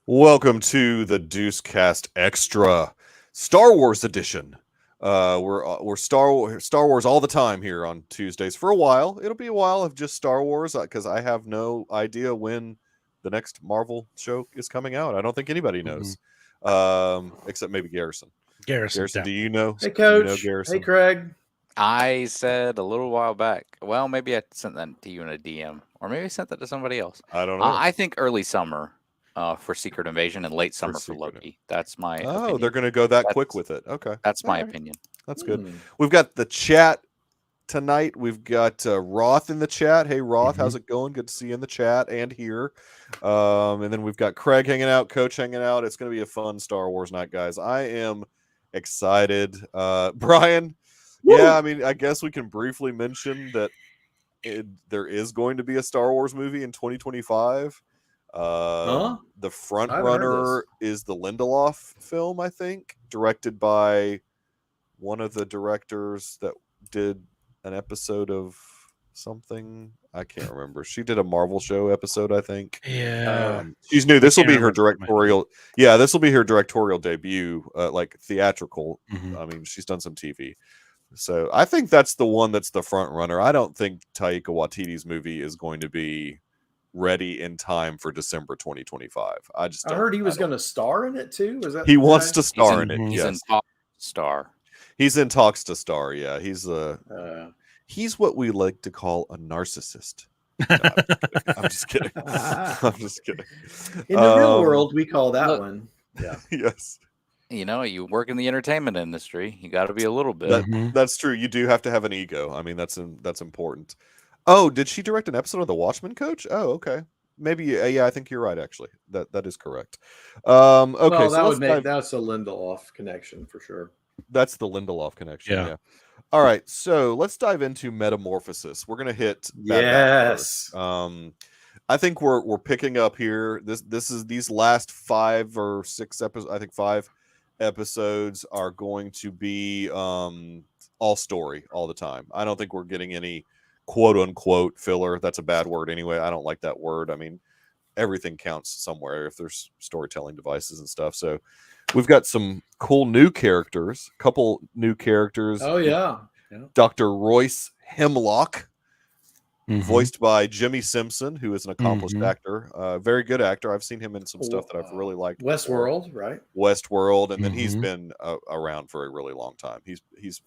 Welcome to the Deucecast Extra Star Wars edition. We're Star Wars all the time here on Tuesdays for a while. It'll be a while of just Star Wars because I have no idea when the next Marvel show is coming out. I don't think anybody knows, except maybe Garrison. Garrison, do you know? Hey, Do you know Coach. Garrison? Hey, Craig. I said a little while back. Well, maybe I sent that to you in a DM, or maybe I sent that to somebody else. I don't know. I think early summer for Secret Invasion and late summer for Loki. That's my opinion. They're going to go that quick with it. Okay, that's my opinion. That's good. We've got the chat tonight. We've got Roth in the chat. Hey, Roth, how's it going? Good to see you in the chat and here. And then we've got Craig hanging out, Coach hanging out. It's going to be a fun Star Wars night, guys. I am excited. Brian, yeah, I mean, I guess we can briefly mention that there is going to be a Star Wars movie in 2025. The front runner is the Lindelof film, I think, directed by one of the directors that did an episode of something. I can't remember. She did a Marvel show episode, I think. Yeah. She's new. This will be her directorial. Yeah, this will be her directorial debut, like theatrical. I mean, she's done some TV. So I think that's the one that's the front runner. I don't think Taika Waititi's movie is going to be ready in time for December 2025. I heard he was going to star in it too. Is that he wants to star in it? He's yes. in talks to star. He's in talks to star. Yeah, he's what we like to call a narcissist. No, I'm just kidding. I'm just kidding. In the real world, we call that one. Yeah. Yes. You know, you work in the entertainment industry. You got to be a little bit. That's true. You do have to have an ego. I mean, that's important. Oh, did she direct an episode of The Watchmen, Coach? Oh, okay. Maybe. Yeah, I think you're right. Actually, that is correct. Okay, well, that's a Lindelof connection for sure. That's the Lindelof connection. Yeah. All right, so let's dive into Metamorphosis. We're gonna hit. Yes. I think we're picking up here. This is these last 5 or 6 episodes. I think 5 episodes are going to be all story all the time. I don't think we're getting any quote unquote filler. That's a bad word anyway. I don't like that word. I mean, everything counts somewhere if there's storytelling devices and stuff. So we've got some cool new characters, couple new characters. Oh yeah. Dr. Royce Hemlock, voiced by Jimmy Simpson, who is an accomplished actor, very good actor. I've seen him in some stuff that I've really liked. Westworld, right? Westworld, and then he's been around for a really long time. He's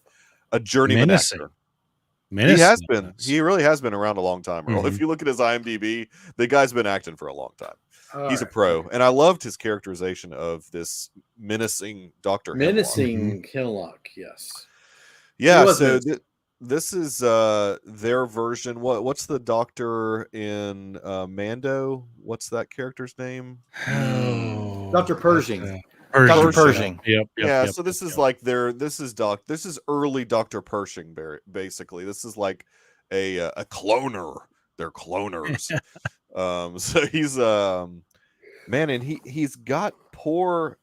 a journeyman actor. He has been. He really has been around a long time, Earl. If you look at his IMDb, the guy's been acting for a long time. He's a pro, and I loved his characterization of this menacing Dr. Hemlock, yes. Yeah, so this is their version. What's the doctor in Mando? What's that character's name? Dr. Pershing. Dr. Pershing. Yep. So this is like this is early Dr. Pershing, basically. This is like a cloner. They're cloners. So he's man, and he's got poor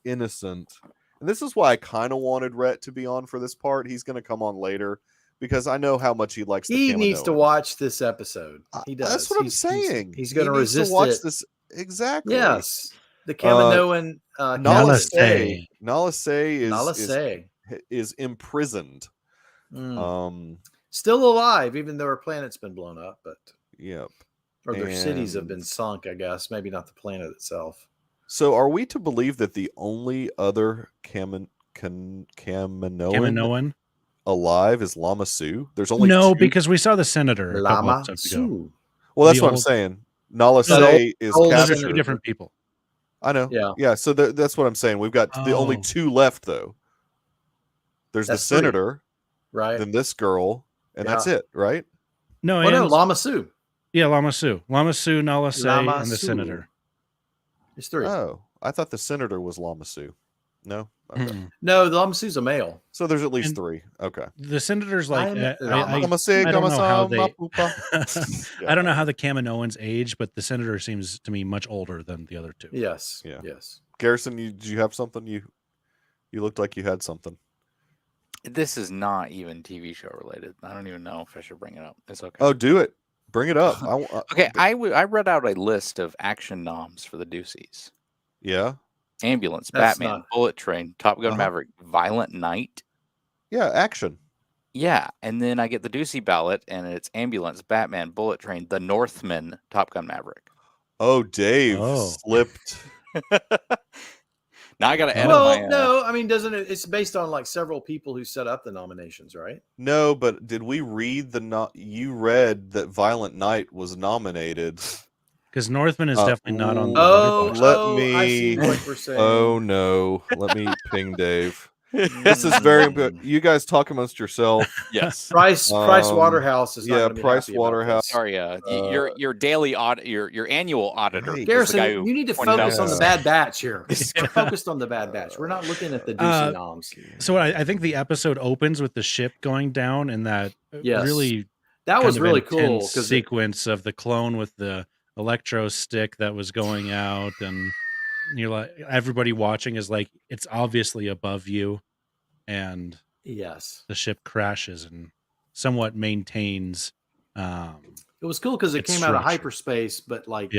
innocent. And this is why I kind of wanted Rhett to be on for this part. He's going to come on later because I know how much he likes. He needs to watch this episode. He does. That's what I'm saying. He's going to resist to watch it. This exactly. Yes, the Kaminoan Nala Se is imprisoned. Still alive, even though her planet's been blown up. But or their cities have been sunk. I guess maybe not the planet itself. So, are we to believe that the only other Kaminoan alive is Lama Su? There's only two? Because we saw the senator a couple episodes ago. Well, that's what I'm saying. Nala Se is captured. Those are 2 different people. I know. Yeah. So that's what I'm saying. We've got the only 2 left, though. There's the senator, 3. Right? Then this girl, and that's it, right? No, Lama Su. Yeah, Lama Su, Nala Se, and the senator. It's 3. Oh, I thought the senator was Lama Su. No? Okay. No, the Lama Su's a male. So there's at least 3. Okay. The senator's like... I don't know how the Kaminoans age, but the senator seems to me much older than the other 2. Yes. Yeah. Yes. Garrison, did you have something? You looked like you had something. This is not even TV show related. I don't even know if I should bring it up. It's okay. Oh, do it. Bring it up. Okay, I read out a list of action noms for the Deuceys. Yeah. Ambulance, That's Batman, not- Bullet Train, Top Gun Maverick, Violent Night. Yeah, action. Yeah, and then I get the Ducey ballot, and it's Ambulance, Batman, Bullet Train, The Northman, Top Gun Maverick. Oh, Dave slipped. Now I got to edit Well, my. no, I mean, doesn't it? It's based on like several people who set up the nominations, right? No, but did we read you read that Violent Night was nominated? Because Northman is definitely not on the I see what we're saying. Oh no. Let me ping Dave. This is very important. You guys talk amongst yourself. Yes. Price Waterhouse is not gonna be Price happy about Waterhouse. this. Sorry, your daily audit, your annual auditor. Right. Garrison, you need to focus on the Bad Batch here. Yeah. Focused on the Bad Batch. We're not looking at the Deucey noms. So I think the episode opens with the ship going down, and that really that was kind of really cool intense because sequence of the clone with the electro stick that was going out, and you're like, everybody watching is like, it's obviously above you, and the ship crashes and somewhat maintains. It was cool because it came out of hyperspace, but like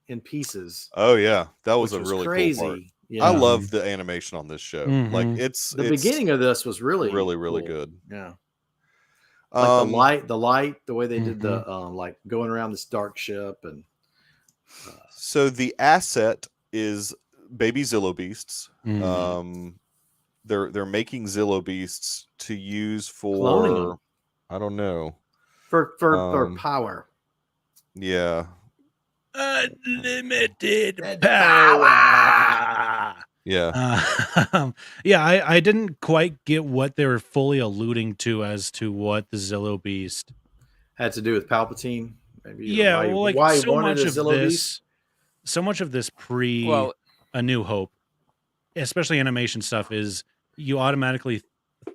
in pieces. Oh yeah, that was a really crazy. Cool part. Yeah. I love the animation on this show. Like it's the beginning of this was really really cool. good. Yeah. Like the light, the way they did the like going around this dark ship, and so the asset is baby Zillo beasts. They're making Zillo beasts to use for I don't know for power. Yeah. Unlimited power. Yeah. I didn't quite get what they were fully alluding to as to what the Zillo Beast had to do with Palpatine. Maybe why so much of this, so much of this pre A New Hope, especially animation stuff, is you automatically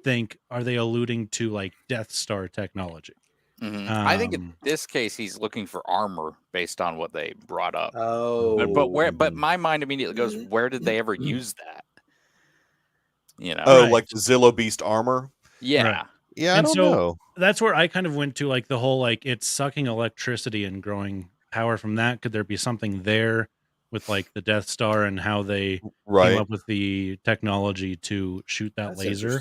think, are they alluding to like Death Star technology? I think in this case he's looking for armor based on what they brought up. But my mind immediately goes, where did they ever use that? You know, like the Zillo Beast armor. Yeah, right. Yeah, I don't know. That's where I kind of went to, like the whole like it's sucking electricity and growing power from that. Could there be something there with like the Death Star and how they came up with the technology to shoot that laser?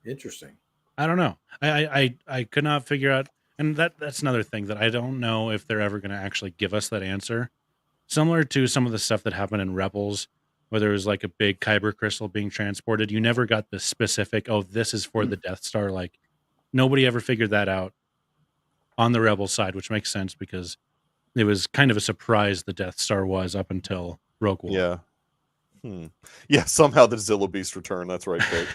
Interesting. I don't know. I could not figure out, and that's another thing that I don't know if they're ever going to actually give us that answer. Similar to some of the stuff that happened in Rebels, where there was like a big kyber crystal being transported. You never got the specific, this is for the Death Star. Like nobody ever figured that out on the Rebel side, which makes sense because it was kind of a surprise the Death Star was up until Rogue One. Yeah. Yeah, somehow the Zillo Beast returned. That's right, Kate.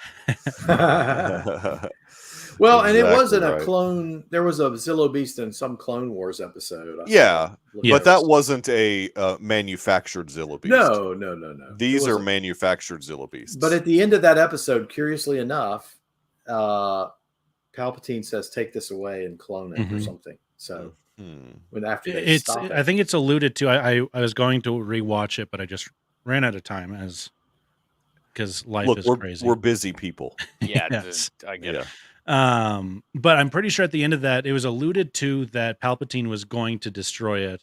Well, and it wasn't a clone. There was a Zillo Beast in some Clone Wars episode. But that wasn't a manufactured Zillo Beast. No. These are manufactured Zillo Beasts. But at the end of that episode, curiously enough, Palpatine says, "Take this away and clone it," or something. So when after they stop it. I think it's alluded to. I was going to rewatch it, but I just ran out of time because life is crazy. We're busy people. Yeah, yes. I get it. But I'm pretty sure at the end of that, it was alluded to that Palpatine was going to destroy it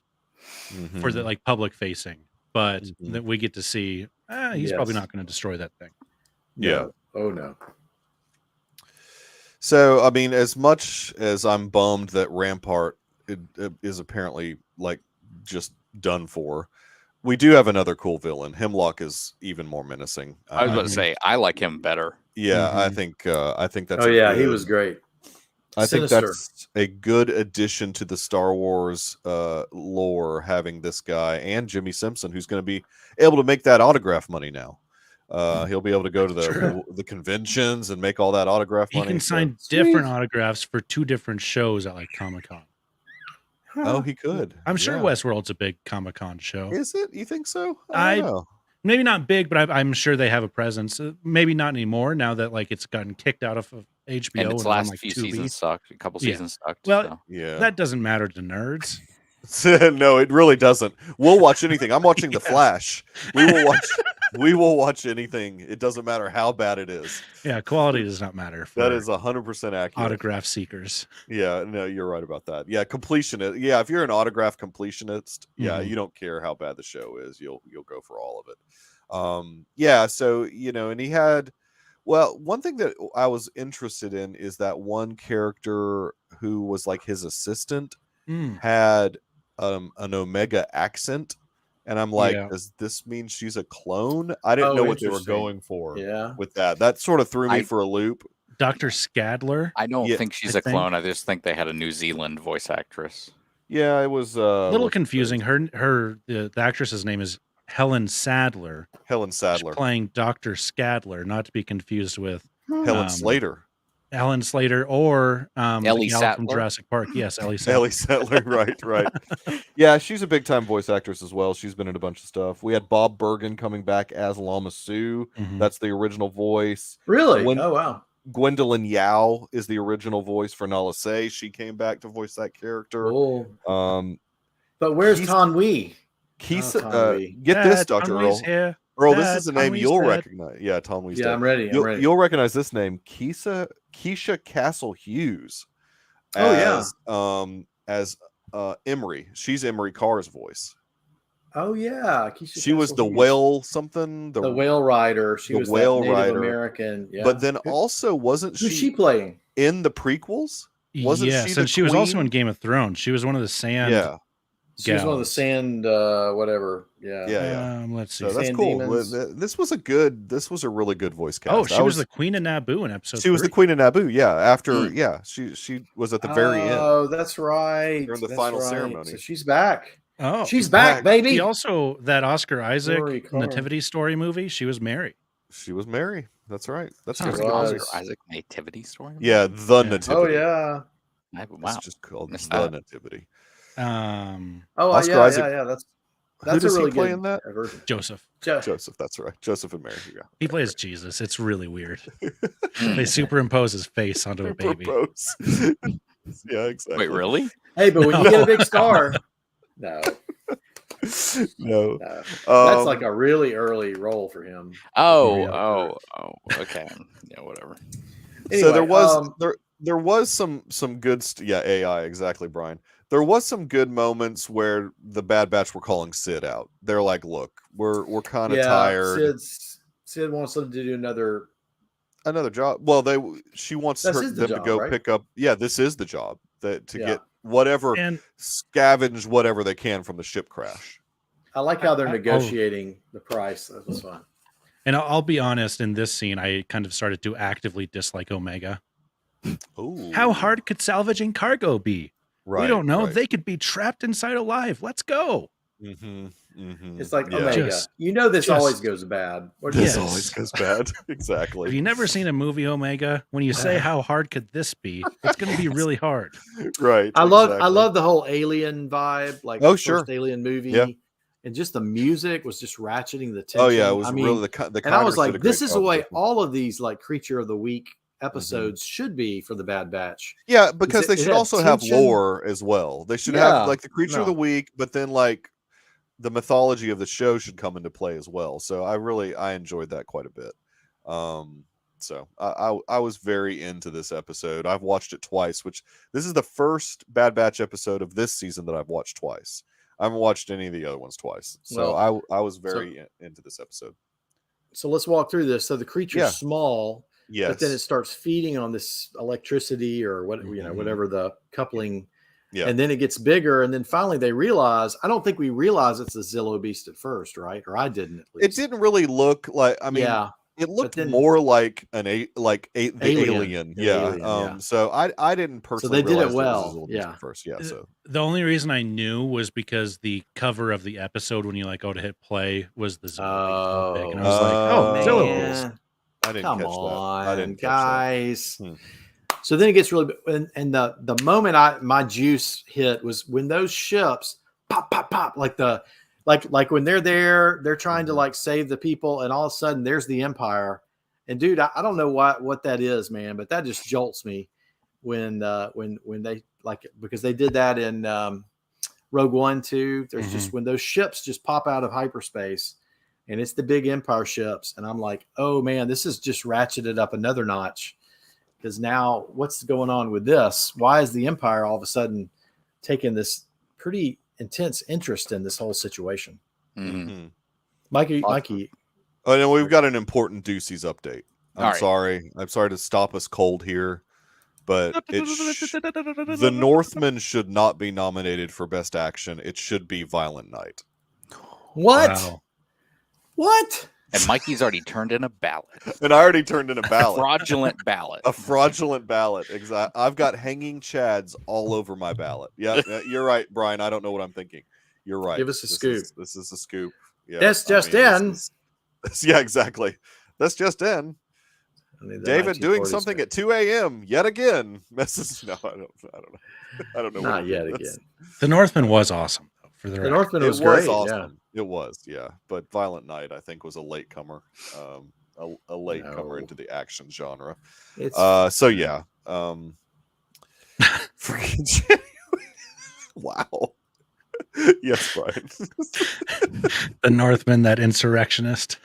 for the like public facing, but that we get to see he's probably not going to destroy that thing. Yeah. Oh no. So I mean, as much as I'm bummed that Rampart is apparently like just done for, we do have another cool villain. Hemlock is even more menacing. I was about to say I like him better. Yeah, I think that's. He was great. I think that's a good addition to the Star Wars lore, having this guy and Jimmy Simpson, who's going to be able to make that autograph money now. He'll be able to go to the conventions and make all that autograph money. He can sign different autographs for 2 different shows at like Comic-Con. Oh, he could. I'm sure Westworld's a big Comic-Con show. Is it? You think so? I don't know. Maybe not big, but I'm sure they have a presence. Maybe not anymore now that like it's gotten kicked out of HBO. And its last few seasons sucked. A couple seasons sucked. Well, that doesn't matter to nerds. No, it really doesn't. We'll watch anything. I'm watching The Flash. We will watch. We will watch anything. It doesn't matter how bad it is. Yeah, quality does not matter. That is 100% accurate. Autograph seekers. Yeah, no, you're right about that. Yeah, completionist. Yeah, if you're an autograph completionist, yeah, you don't care how bad the show is. You'll go for all of it. Yeah, so and he had. Well, one thing that I was interested in is that one character who was like his assistant had an Omega accent. And I'm like, does this mean she's a clone? I didn't know what they were going for with that. That sort of threw me for a loop. Dr. Scadler? I don't think she's a clone. I just think they had a New Zealand voice actress. Yeah, it was a little confusing. The actress's name is Helen Sadler. Helen Sadler. She's playing Dr. Scadler, not to be confused with Helen Slater. Helen Slater or Ellie Sattler from Jurassic Park. Yes, Ellie Sattler. Ellie Sattler, right. Yeah, she's a big time voice actress as well. She's been in a bunch of stuff. We had Bob Bergen coming back as Lama Sue. That's the original voice. Really? Oh wow. Gwendolyn Yao is the original voice for Nala Se. She came back to voice that character. Oh. But where's Ton Wee? Get this, Dr. Earl. Here. Earl, this is a name you'll recognize. Yeah, Tom Wee's dead. I'm ready. You'll recognize this name, Keisha Castle Hughes. As Emery. She's Emery Carr's voice. Oh yeah, she was the whale something. The whale rider. She was whale Native rider. American. Yeah. But then also wasn't who's she playing in the prequels? Wasn't yes, and she was also in Game of Thrones. She was one of the sand. Yeah. She was one of the sand, whatever. Yeah. Let's see. So that's cool. This was a really good voice cast. Oh, she was the Queen of Naboo in episode 3. She was the Queen of Naboo, yeah. After, she was at the very end. Oh, that's right. During the final ceremony. So she's back. Oh, she's back, baby. She also, that Oscar Isaac Nativity Story movie, she was Mary. She was Mary. That's right. That's Oscar Isaac Nativity Story movie? Yeah, the Nativity. Oh, yeah. Wow. It's just called the Nativity. Oscar Isaac. Yeah. That's a really good in that version. Joseph. Joseph, that's right. Joseph and Mary. Yeah. He plays Jesus. It's really weird. They superimpose his face onto a baby. Yeah, exactly. Wait, really? Hey, but when you get a big star, no. That's like a really early role for him. Oh, okay. Yeah, whatever. Anyway, so there was some good AI, exactly, Brian. There was some good moments where the Bad Batch were calling Sid out. They're like, "Look, we're kind of tired." Sid wants them to do another job. Well, she wants them to go pick up. Yeah, this is the job to get whatever and scavenge whatever they can from the ship crash. I like how they're negotiating the price. That was fun. And I'll be honest, in this scene, I kind of started to actively dislike Omega. Ooh. How hard could salvaging cargo be? Right, we don't know. Right. They could be trapped inside alive. Let's go. It's like Omega. This always goes bad. This always goes bad. Exactly. Have you never seen a movie, Omega? When you say how hard could this be, it's going to be really hard. Right. I love the whole Alien vibe, like the first Alien movie. Yeah. And just the music was just ratcheting the tension. Oh yeah, it was really the and I was like, this is the way all of these like Creature of the Week episodes should be for the Bad Batch. Yeah, because they should also have lore as well. They should have like the Creature of the Week, but then like the mythology of the show should come into play as well. So I enjoyed that quite a bit. So I was very into this episode. I've watched it twice, which this is the first Bad Batch episode of this season that I've watched twice. I haven't watched any of the other ones twice. So I was very into this episode. So let's walk through this. So the creature's small. Yes. But then it starts feeding on this electricity or whatever the coupling. Yeah. And then it gets bigger. And then finally they realize, I don't think we realize it's a Zillo beast at first, right? Or I didn't at least. It didn't really look like, it looked more like the alien. Yeah. So I didn't personally. So they did it well. Yeah. First. Yeah. So the only reason I knew was because the cover of the episode when you go to hit play was the Zillo beast. And I was like, Zillo beast. I didn't catch that. I didn't catch that. So then it gets really, and the moment my juice hit was when those ships pop, like when they're there, they're trying to like save the people, and all of a sudden there's the Empire. And dude, I don't know what that is, man, but that just jolts me when they because they did that in Rogue One too. There's just when those ships just pop out of hyperspace. and it's the big Empire ships, and I'm like, oh man, this is just ratcheted up another notch. Because now, what's going on with this? Why is the Empire all of a sudden taking this pretty intense interest in this whole situation? Mm-hmm. Mikey. Oh, and we've got an important Deuces update. I'm All sorry. I'm sorry to stop us cold here, but the Northman should not be nominated for Best Action. It should be Violent Night. What? Wow. What? And Mikey's already turned in a ballot. And I already turned in a ballot. Fraudulent ballot. A fraudulent ballot. Exactly. I've got hanging chads all over my ballot. Yeah, you're right, Brian. I don't know what I'm thinking. You're right. Give us a scoop. This is a scoop. Yeah, That's just in. Yeah, exactly. That's just in. David doing something at 2 a.m. yet again. Messes. No, I don't know. I don't know. Not yet again. The Northman was awesome. For the Northman was great. Awesome. Yeah. It was, yeah. But Violent Night, I think, was a latecomer. A latecomer into the action genre. So yeah. Freaking wow. Yes, Brian. The Northman, that insurrectionist.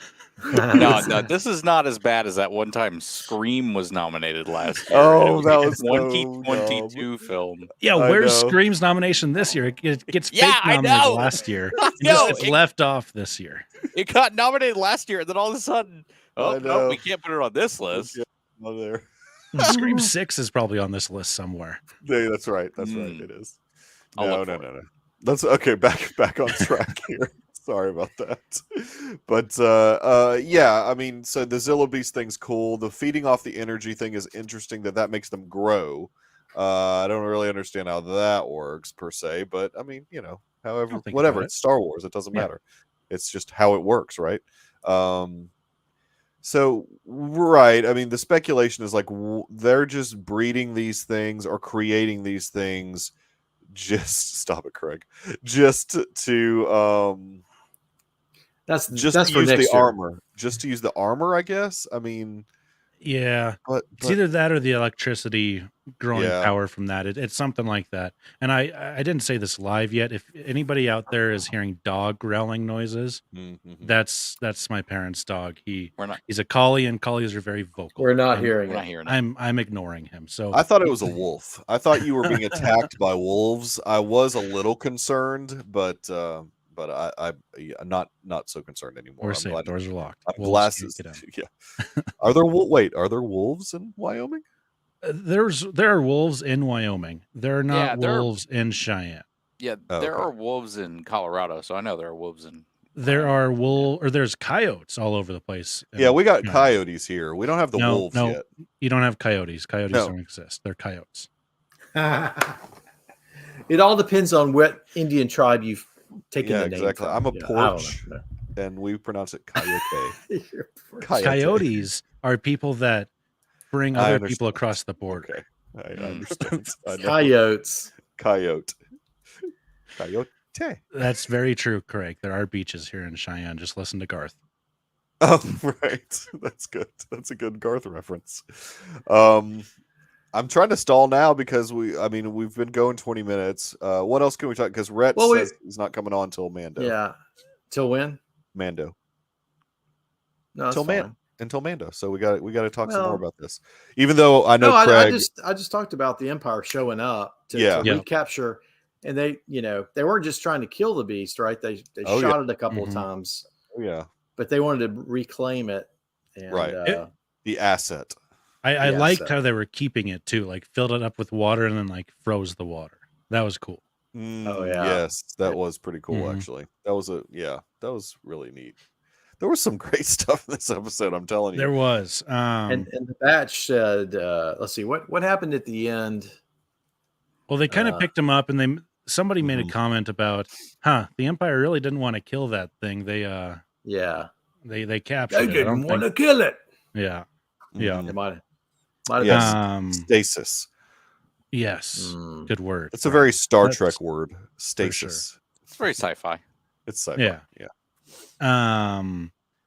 No, this is not as bad as that one time Scream was nominated last year. Oh, that was 2022 film. Yeah, where's Scream's nomination this year? It gets fake nominated last year. It's left off this year. It got nominated last year, and then all of a sudden, no, we can't put it on this list. There. Scream 6 is probably on this list somewhere. Yeah, that's right. That's right. It is. No. That's okay. Back on track here. Sorry about that. But yeah, I mean, so the Zilla Beast thing's cool. The feeding off the energy thing is interesting that makes them grow. I don't really understand how that works per se, but I mean, however, whatever. It's Star Wars. It doesn't matter. It's just how it works, right? So, right. I mean, the speculation is like they're just breeding these things or creating these things. Just stop it, Craig. Just to that's to for use next the year. armor. Just to use the armor, I guess. I mean, yeah, but it's either that or the electricity growing power from that. It's something like that. And I didn't say this live yet. If anybody out there is hearing dog growling noises, that's my parents' dog. He's a collie, and collies are very vocal. We're not hearing it. I'm ignoring him. So I thought it was a wolf. I thought you were being attacked by wolves. I was a little concerned, but I'm not so concerned anymore. We're safe. Doors are locked. Glasses. Yeah. Are there wolves in Wyoming? There are wolves in Wyoming. There are not wolves in Cheyenne. Yeah, there are wolves in Colorado, so I know there are wolves in. There's coyotes all over the place. Yeah, we got coyotes here. We don't have the wolves yet. You don't have coyotes. Coyotes don't exist. They're coyotes. It all depends on what Indian tribe you've taken the name exactly. from. I'm a porch, and we pronounce it coyote. Coyotes are people that bring other people across the border. Okay. I understand. Coyotes. Coyote. That's very true, Craig. There are beaches here in Cheyenne. Just listen to Garth. Oh, right. That's good. That's a good Garth reference. I'm trying to stall now because we've been going 20 minutes. What else can we talk? Because Rhett says he's not coming on till Mando. Yeah. Till when? Mando. No, until Mando. So we got to talk some more about this. Even though I know Craig. I just talked about the Empire showing up to recapture, and they weren't just trying to kill the beast, right? They shot it a couple of times. Oh yeah. But they wanted to reclaim it. And, the asset. I liked how they were keeping it too, like filled it up with water and then like froze the water. That was cool. Yes, that was pretty cool actually. That was really neat. There was some great stuff in this episode, I'm telling you. There was. And the batch said, let's see, what happened at the end? Well, they kind of picked him up, and somebody made a comment about, the Empire really didn't want to kill that thing. They they captured it. They didn't want to kill it. Yeah. Yeah. It might have stasis. Yes. Good word. It's a very Star Trek word. Stasis. Sure. It's very sci-fi. It's sci-fi. Yeah.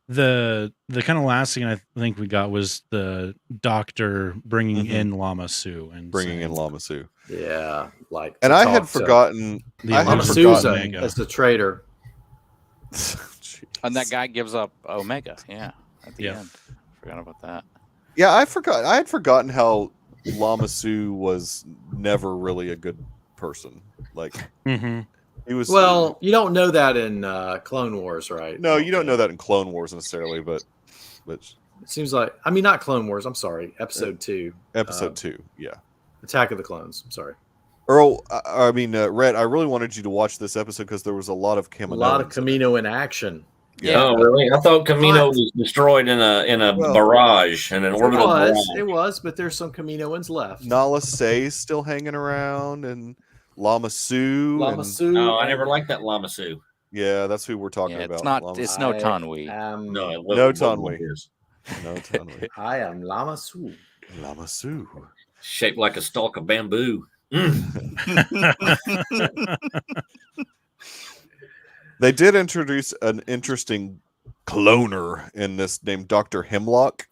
The kind of last thing I think we got was the doctor bringing in Lama Su and bringing in Lama Su. Yeah, like. And I had forgotten. Lama Su's as the traitor. Jeez. And that guy gives up Omega. Yeah, at the end. Forgot about that. Yeah, I had forgotten how Lama Su was never really a good person. Like he was. Well, you don't know that in Clone Wars, right? No, you don't know that in Clone Wars necessarily, but it seems like not Clone Wars. I'm sorry, Episode 2. Episode 2, yeah. Attack of the Clones. I'm sorry. Earl, Rhett, I really wanted you to watch this episode because there was a lot of Kamino. A lot of Kamino in action. Yeah. Oh, really? I thought Kamino was destroyed in a barrage, in an orbital barrage. It was, but there's some Kaminoans left. Nala Se's still hanging around, and Lama Su. No, I never liked that Lama Su. Yeah, that's who we're talking about. It's not. It's no Tanwi. No Tanwi. No Tanwi. I am Lama Su. Lama Su. Shaped like a stalk of bamboo. They did introduce an interesting cloner in this named Dr. Hemlock,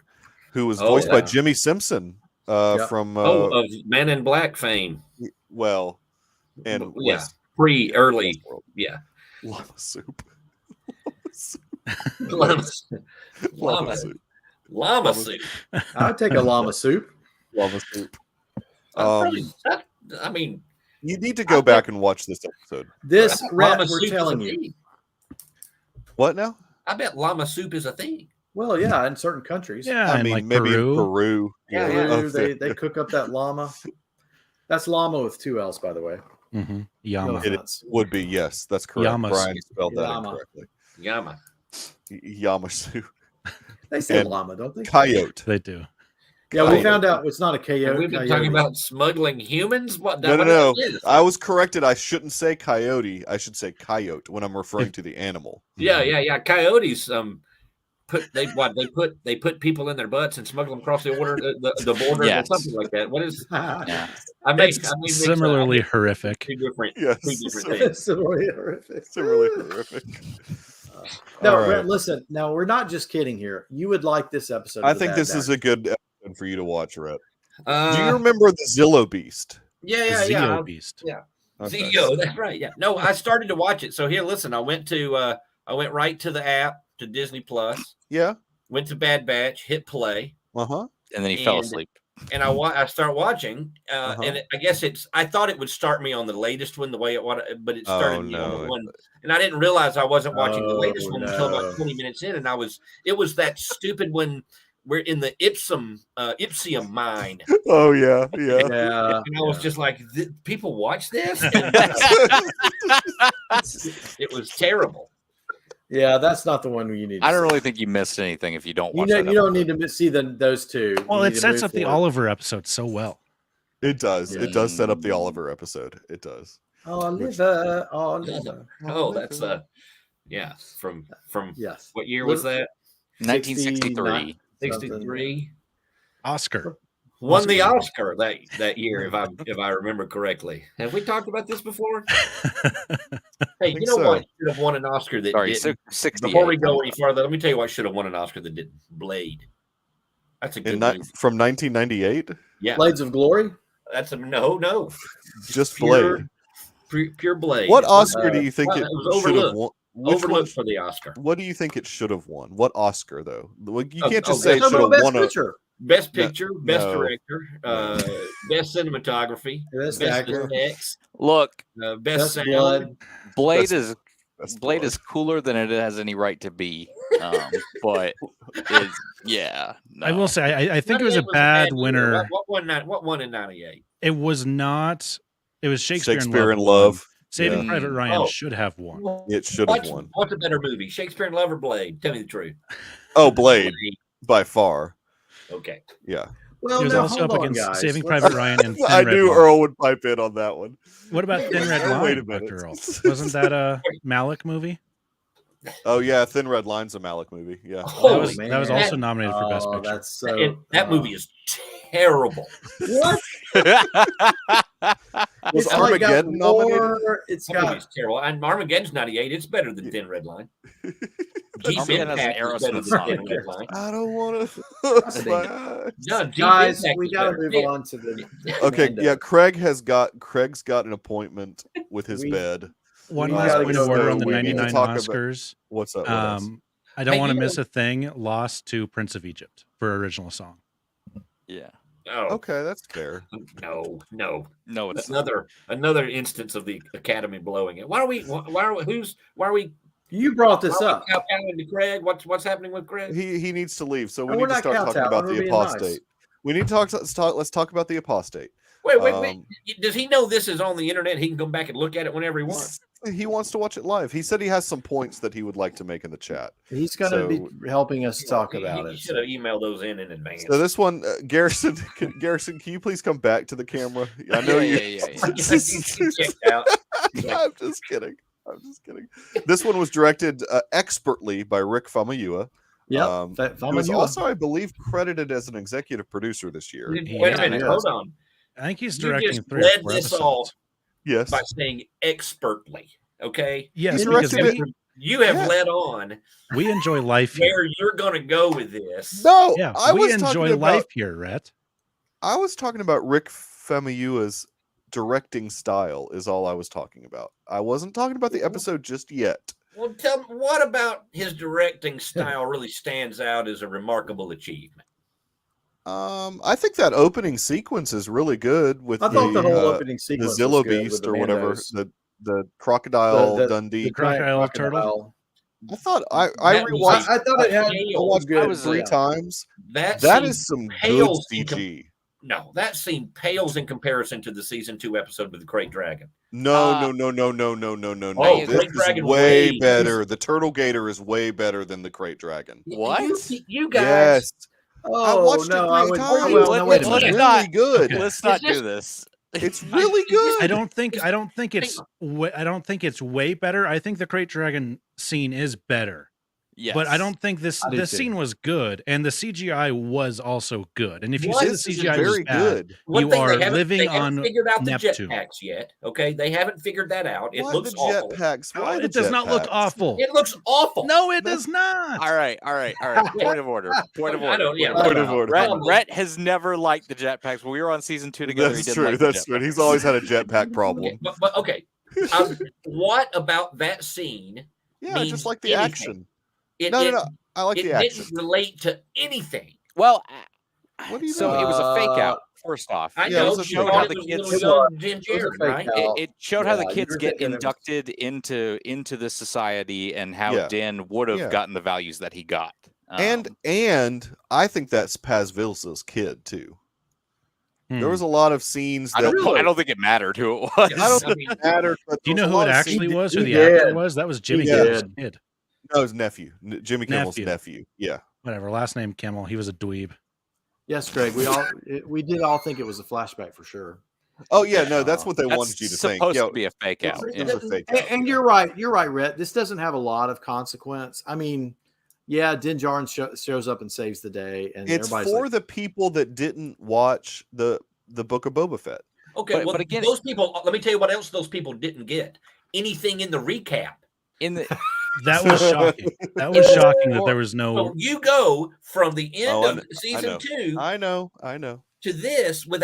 who was voiced by Jimmy Simpson from of Man in Black fame. Well, and early. Yeah. Llama soup. Llama soup. Llama soup. I'd take a llama soup. Llama soup. I mean, you need to go back and watch this episode. This Rat, we're telling you. What now? I bet llama soup is a thing. Well, yeah, in certain countries. Yeah, I mean, like maybe Peru. in Peru. Peru, they cook up that llama. That's llama with 2 L's, by the way. Yama. It would be, yes, that's correct. Yama Brian soup. spelled that incorrectly. Yama soup. They say llama, don't they? Coyote. They do. Yeah, we found out it's not a coyote. We've been talking about smuggling humans. No. I was corrected. I shouldn't say coyote. I should say coyote when I'm referring to the animal. Yeah. Coyotes. They put people in their butts and smuggle them across the border or something like that. What is? Yeah. I mean, similarly horrific. Two different things. Similarly horrific. No, right. Listen. Now we're not just kidding here. You would like this episode. I think this is a good episode for you to watch, Rhett. Do you remember the Zillow Beast? Yeah. Zeo Beast. Yeah. Okay. Zeo, that's right. Yeah. No, I started to watch it. So here, listen. I went right to the app, to Disney Plus. Yeah. Went to Bad Batch, hit play. And then he fell asleep. And I start watching, and I guess I thought it would start me on the latest one, but it started me on the one, and I didn't realize I wasn't watching the latest one until about 20 minutes in, and it was that stupid when we're in the Ipsium mine. Oh yeah. And I was just like, people watch this? It was terrible. Yeah, that's not the one you need. I don't really think you missed anything if you don't watch that. You don't need to see those two. Well, it sets up the Oliver episode so well. It does. Yeah. It does set up the Oliver episode. It does. Oliver. Oh, that's from yes. What year was that? 1963. 63. Oscar. Won the Oscar that year, if I remember correctly. Have we talked about this before? Hey, you know what should have won an Oscar that didn't? Before we go any farther, let me tell you what should have won an Oscar that didn't. Blade. That's a good movie. From 1998? Yeah. Blades of Glory? That's no. Just Blade. Pure Blade. What Oscar do you think it should have won? Overlooked for the Oscar. What do you think it should have won? What Oscar, though? You can't just say it should have won Best Picture, Best Director, Best Cinematography, Best Effects. Look, Best Sound. Blood. Blade is cooler than it has any right to be. But no. I will say I think it was a bad winner. What won in 98? It was not. It was Shakespeare in Love. Saving Private Ryan should have won. It should have won. What's a better movie, Shakespeare in Love or Blade? Tell me the truth. Oh, Blade by far. Okay. Yeah. Well, it was also up against Saving Private Ryan and Thin I Red knew Line. Earl would pipe in on that one. What about Thin Red Line? Wait a minute. Earl? Wasn't that a Malick movie? Oh yeah, Thin Red Line's a Malick movie. Yeah. That was also nominated for Best Picture. That movie is terrible. What? Was Armageddon nominated? It's got terrible. And Armageddon's 98. It's better than Thin Red Line. Armageddon has an Aerosmith song. I don't want to. Guys, we got to move on to the. Okay, yeah. Craig's got an appointment with his bed. One last point of order on the we need to 99 talk about- Oscars. What's up? What else? I don't want to miss a thing. Lost to Prince of Egypt for original song. Yeah. Oh, Okay, that's fair. no. It's Another instance of the Academy blowing it. Why are we? You brought this up. Kowtowing to Craig. What's happening with Craig? He needs to leave, so we we're need to not start talking about we're the being apostate. nice. We need to let's talk about the apostate. Wait. Does he know this is on the internet? He can go back and look at it whenever he wants. He wants to watch it live. He said he has some points that he would like to make in the chat. He's going to be helping us talk about it. You should have emailed those in advance. So this one, Garrison, can you please come back to the camera? I know Yeah. Checked out. I'm just kidding. This one was directed expertly by Rick Famuyiwa. Yeah, he was also, I believe, credited as an executive producer this year. Wait a minute, hold on. I think he's directing you just 3 or 4 this episodes. off Yes, by saying expertly. Okay. Yes, because You have led on we enjoy life here. where you're going to go with this. No, Yeah, I we was enjoy talking life about, here, Rhett. I was talking about Rick Famuyiwa's directing style is all I was talking about. I wasn't talking about the episode just yet. Well, tell me, what about his directing style really stands out as a remarkable achievement? I think that opening sequence is really good with I thought the whole opening the sequence Zillow was good with Beast the or whatever, Mandos. the crocodile The Dundee. Crocodile turtle. I thought I That rewatched. I thought it had I watched good. it 3 times. That That scene is some good pales in CG. No, that scene pales in comparison to the season 2 episode with the Great Dragon. No. Oh, This Great is Dragon way way- better. The Turtle Gator is way better than the Crate Dragon. What? You guys? Yes, I Oh watched no, it I 3 would. times. Well, no, wait It's a let's minute. not- really good. Okay. Let's not Is do this. It's really good. I don't think it's way better. I think the Crate Dragon scene is better. Yes. But I don't think this I do too. scene was good, and the CGI was also good. And if you What? say the This is CGI was very bad, good. One you thing are they haven't living on figured out the Neptune. jetpacks yet. Okay, they haven't figured that out. It Why looks the awful. jetpacks? Why the It does not look jetpacks? awful. It looks awful. No, it does not. All right. Point of order. I don't. Yeah, Point of order. Rhett has never liked the jetpacks. When we were on season 2 together. That's he true. didn't like the That's true. jetpacks. He's always had a jetpack problem. But okay, what about that scene? Yeah, I means just like the anything. action. It, No. it, I like it the action. didn't relate to anything. Well, What do you so mean? it was a fake out. First off, I Yeah, it know was a she fake thought out. it The was kids- little young Jim It was a Jared, fake right? out. it showed how the Yeah, you kids were get thinking it was- inducted into this society and how Yeah. Dan would have Yeah. gotten the values that he got. And I think that's Paz Vilsa's kid too. Hmm. There was a lot of scenes I that don't think it mattered who it was. I don't I think mean, it mattered. But Do you there know was who a it lot of actually scenes- was? Who he the actor did. was? That was Jimmy He Kimmel's did. kid. No, his nephew, Jimmy Kimmel's Nephew. nephew. Yeah. Whatever. Last name Kimmel. He was a dweeb. Yes, Greg. We did all think it was a flashback for sure. Oh yeah, no, that's what they That's wanted you to think. supposed Yeah, to be a fake out. it Yeah. was a fake And, out. and you're right. You're right, Rhett. This doesn't have a lot of consequence. I mean, yeah, Din Djarin shows up and saves the day, and It's everybody's for like, the people that didn't watch the Book of Boba Fett. Okay, But again- those people. Let me tell you what else those people didn't get. Anything in the recap. In the That was shocking. That was shocking that there was no. So you go from the end Oh, I of know. season 2 I know. to this with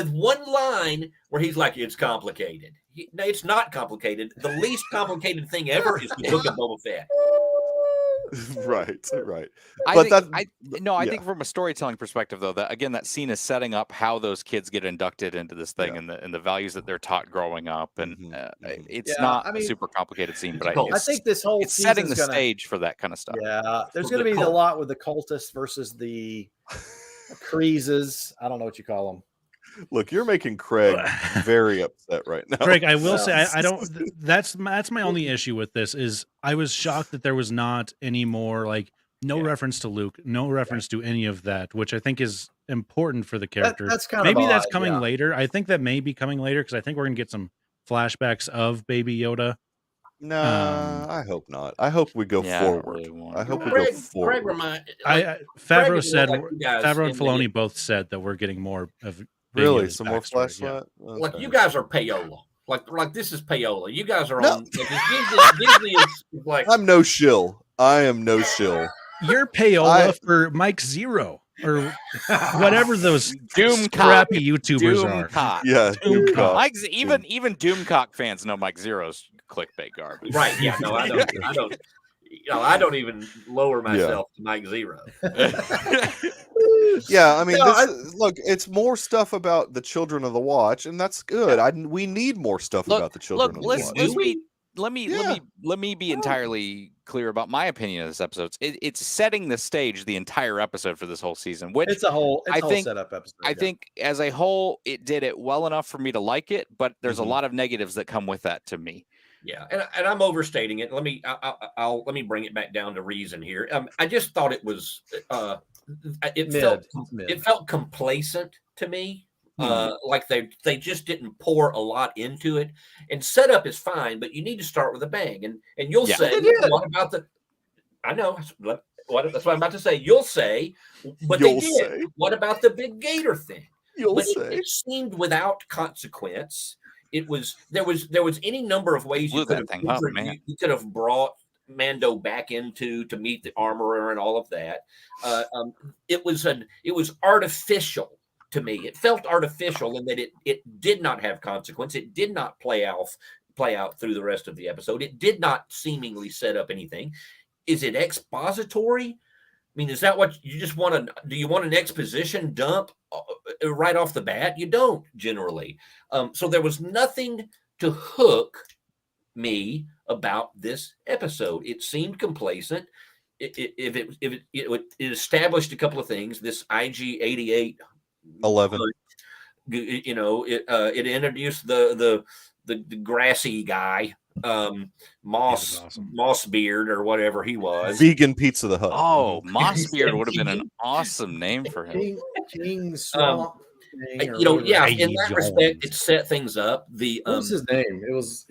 one line where he's like, "It's complicated." No, it's not complicated. The least complicated thing ever is the Book of Boba Fett. right. I But think, that- I yeah. think from a storytelling perspective, though, that again, that scene is setting up how those kids get inducted into this thing and the values that they're taught growing up, and it's Yeah, not I mean, a super complicated scene, but cool. I think this whole it's setting the season's gonna, stage for that kind of stuff. Yeah, there's For going to the be a cult. lot with the cultists versus the Creases. I don't know what you call them. Look, you're making Craig very upset right now. Craig, I will say I don't. That's my only issue with this is I was shocked that there was not any more like no reference to Luke, no reference to any of that, which I think is important for the character. That's kind Maybe of that's odd, coming yeah. later. I think that may be coming later because I think we're gonna get some flashbacks of Baby Yoda. Nah, I hope not. I hope we go Yeah, I don't forward. really want I hope we Craig, go forward. Favreau is said like you guys Favreau in and the- Filoni both said that we're getting more of Baby Really, Yoda's some more backstory, yeah. flashlight. like Okay. you guys are payola. Like this is payola. You guys are No. on. Like, Disney is like. I'm no shill. I am no shill. You're payola for Mike Zero or whatever those crappy YouTubers are. Doomcock. Yeah, Doomcock. Doomcock. Even Doomcock fans know Mike Zero's clickbait garbage. Right? Yeah. No, I don't. I don't. I don't even lower myself to Mike Zero. Yeah, I mean, look, it's more stuff about the Children of the Watch, and that's good. We need more stuff about the Children of the Watch. Let me be entirely clear about my opinion of this episode. It's setting the stage the entire episode for this whole season, which it's a whole setup episode. I think as a whole, it did it well enough for me to like it, but there's a lot of negatives that come with that to me. Yeah, and I'm overstating it. Let me bring it back down to reason here. I just thought it was it felt complacent to me. Like they just didn't pour a lot into it. And setup is fine, but you need to start with a bang. And you'll say, what about the? I know that's what I'm about to say. You'll say, but they did. What about the big gator thing? It seemed without consequence. There was any number of ways you could have brought Mando back to meet the armorer and all of that. It was artificial to me. It felt artificial in that it did not have consequence. It did not play out through the rest of the episode. It did not seemingly set up anything. Is it expository? I mean, is that what you just want to? Do you want an exposition dump right off the bat? You don't generally. So there was nothing to hook me about this episode. It seemed complacent. It established a couple of things. This IG-88 11. It introduced the grassy guy. Mossbeard or whatever he was. Vegan Pizza the Hut. Oh, Mossbeard would have been an awesome name for him. King Swamp. In that respect, it set things up. What was his name? It was.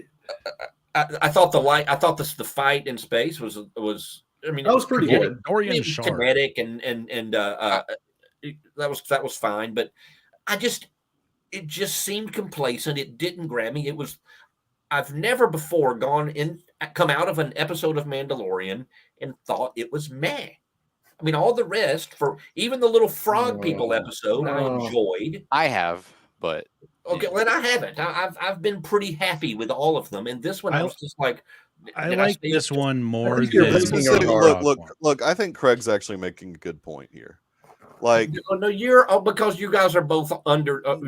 I thought the fight in space was. I mean, that was pretty good. Dorian kinetic and that was fine, but it just seemed complacent. It didn't grab me. I've never before come out of an episode of Mandalorian and thought it was meh. I mean, all the rest, for even the little frog people episode, I enjoyed. I have, but okay, well, I haven't. I've been pretty happy with all of them, and this one I was just like, I like this one more than. Look. I think Craig's actually making a good point here. Like, no, because you guys are both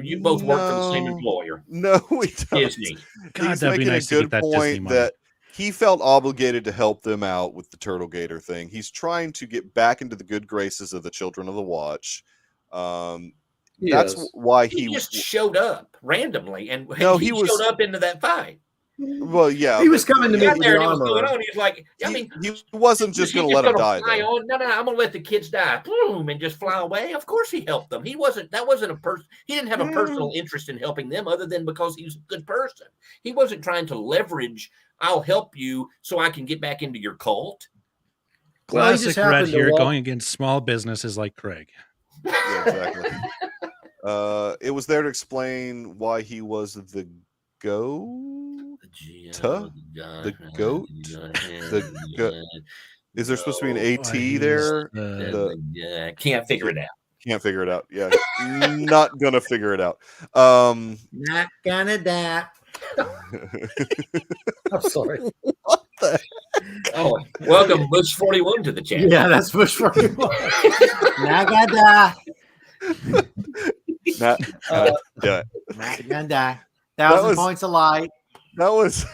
you both work for the same employer. No, we don't. Disney. God, he's making a good point that he felt obligated to help them out with the Turtle Gator thing. He's trying to get back into the good graces of the Children of the Watch. That's why he just showed up randomly, and he showed up into that fight. Well, yeah, he was coming to meet there. Was going on. He's like, he wasn't just going to let him die. No, I'm going to let the kids die, boom, and just fly away. Of course, he helped them. That wasn't a person. He didn't have a personal interest in helping them, other than because he's a good person. He wasn't trying to leverage. I'll help you so I can get back into your cult. Classic Red here, going against small businesses like Craig. Yeah, exactly. It was there to explain why he was the goat. The goat. Is there supposed to be an AT there? Can't figure it out. Can't figure it out. Yeah, not gonna figure it out. Not gonna die. I'm sorry. What the? Oh, welcome Bush 41 to the chat. Yeah, that's Bush 41. Not gonna die. Not gonna die. 1,000 points of light. That was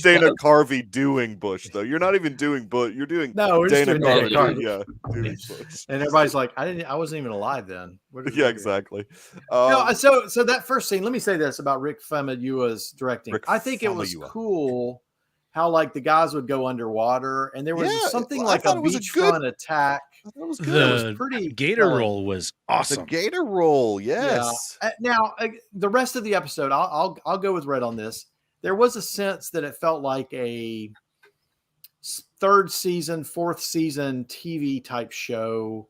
Dana Carvey doing Bush, though. You're not even doing Bush. You're doing Dana Carvey. Yeah, doing Bush. And everybody's like, I wasn't even alive then. Yeah, exactly. So that first scene, let me say this about Rick Famuyiwa's directing. I think it was cool how like the guys would go underwater, and there was something like a beachfront attack. That was good. It was pretty. Gator roll was awesome. The Gator roll, yes. Yeah. Now the rest of the episode, I'll go with Red on this. There was a sense that it felt like a third season, fourth season TV type show.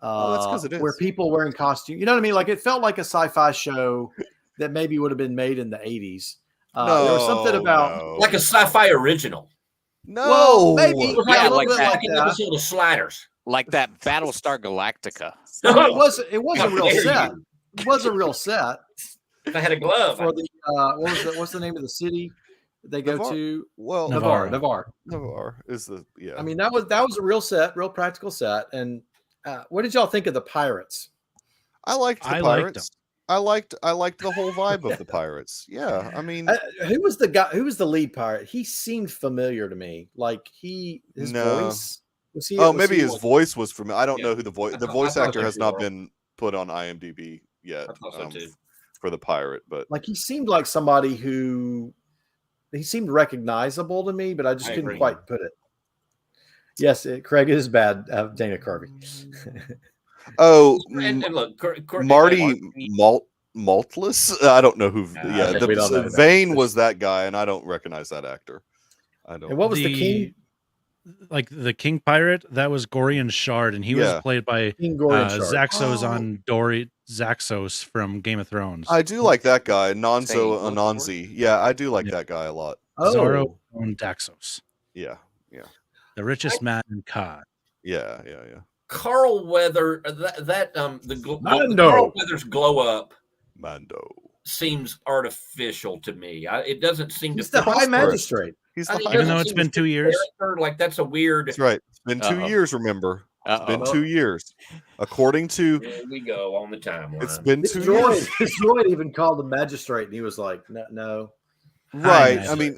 That's because it is. Where people wearing costumes. You know what I mean? Like it felt like a sci-fi show that maybe would have been made in the 80s. There was something about like a sci-fi original. No, well, maybe like an episode of Sliders, like that Battlestar Galactica. It was a real set. It was a real set. I had a glove for the what's the name of the city? They go Navarre, to well, Navarre is the I mean, that was a real set, real practical set. And what did y'all think of the pirates? I liked the pirates. I liked the whole vibe of the pirates. Yeah, I mean, who was the guy? Who was the lead pirate? He seemed familiar to me. Like his voice. Maybe his voice was familiar. I don't know who the voice actor has not been put on IMDb yet for the pirate, but like he seemed like somebody who he seemed recognizable to me, but I just couldn't quite put it. Yes, Craig is bad. Dana Carvey. And look, Marty Maltless. I don't know who. Vane was that guy, and I don't recognize that actor. I don't. And what was the king? Like the king pirate, that was Gorian Shard, and he was played by Zaxos on Dory Zaxos from Game of Thrones. I do like that guy, Nonzo Anansi. Yeah, I do like that guy a lot. Zoro on Daxos. Yeah. The richest man in Cod. Yeah. Carl Weather, Carl Weathers glow up. Mando seems artificial to me. It doesn't seem to. He's the high magistrate. Even though it's been 2 years. Like that's a weird. That's right. It's been 2 years. Remember, it's been 2 years. According to. Here we go on the timeline. It's been 2 years. His droid even called the magistrate, and he was like, "No." Right. I mean,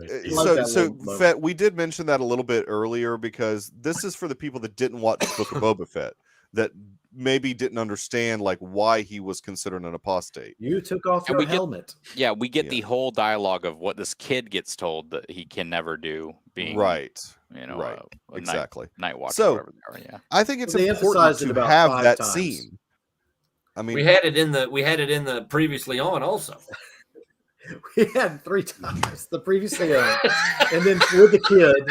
Fett, we did mention that a little bit earlier because this is for the people that didn't watch Book of Boba Fett, that maybe didn't understand like why he was considered an apostate. You took off your helmet. We get the whole dialogue of what this kid gets told that he can never do, being exactly night watch. So whatever they are, I think it's important to have that scene. I mean, we had it in the previously on also. We had 3 times the previously on, and then with the kid,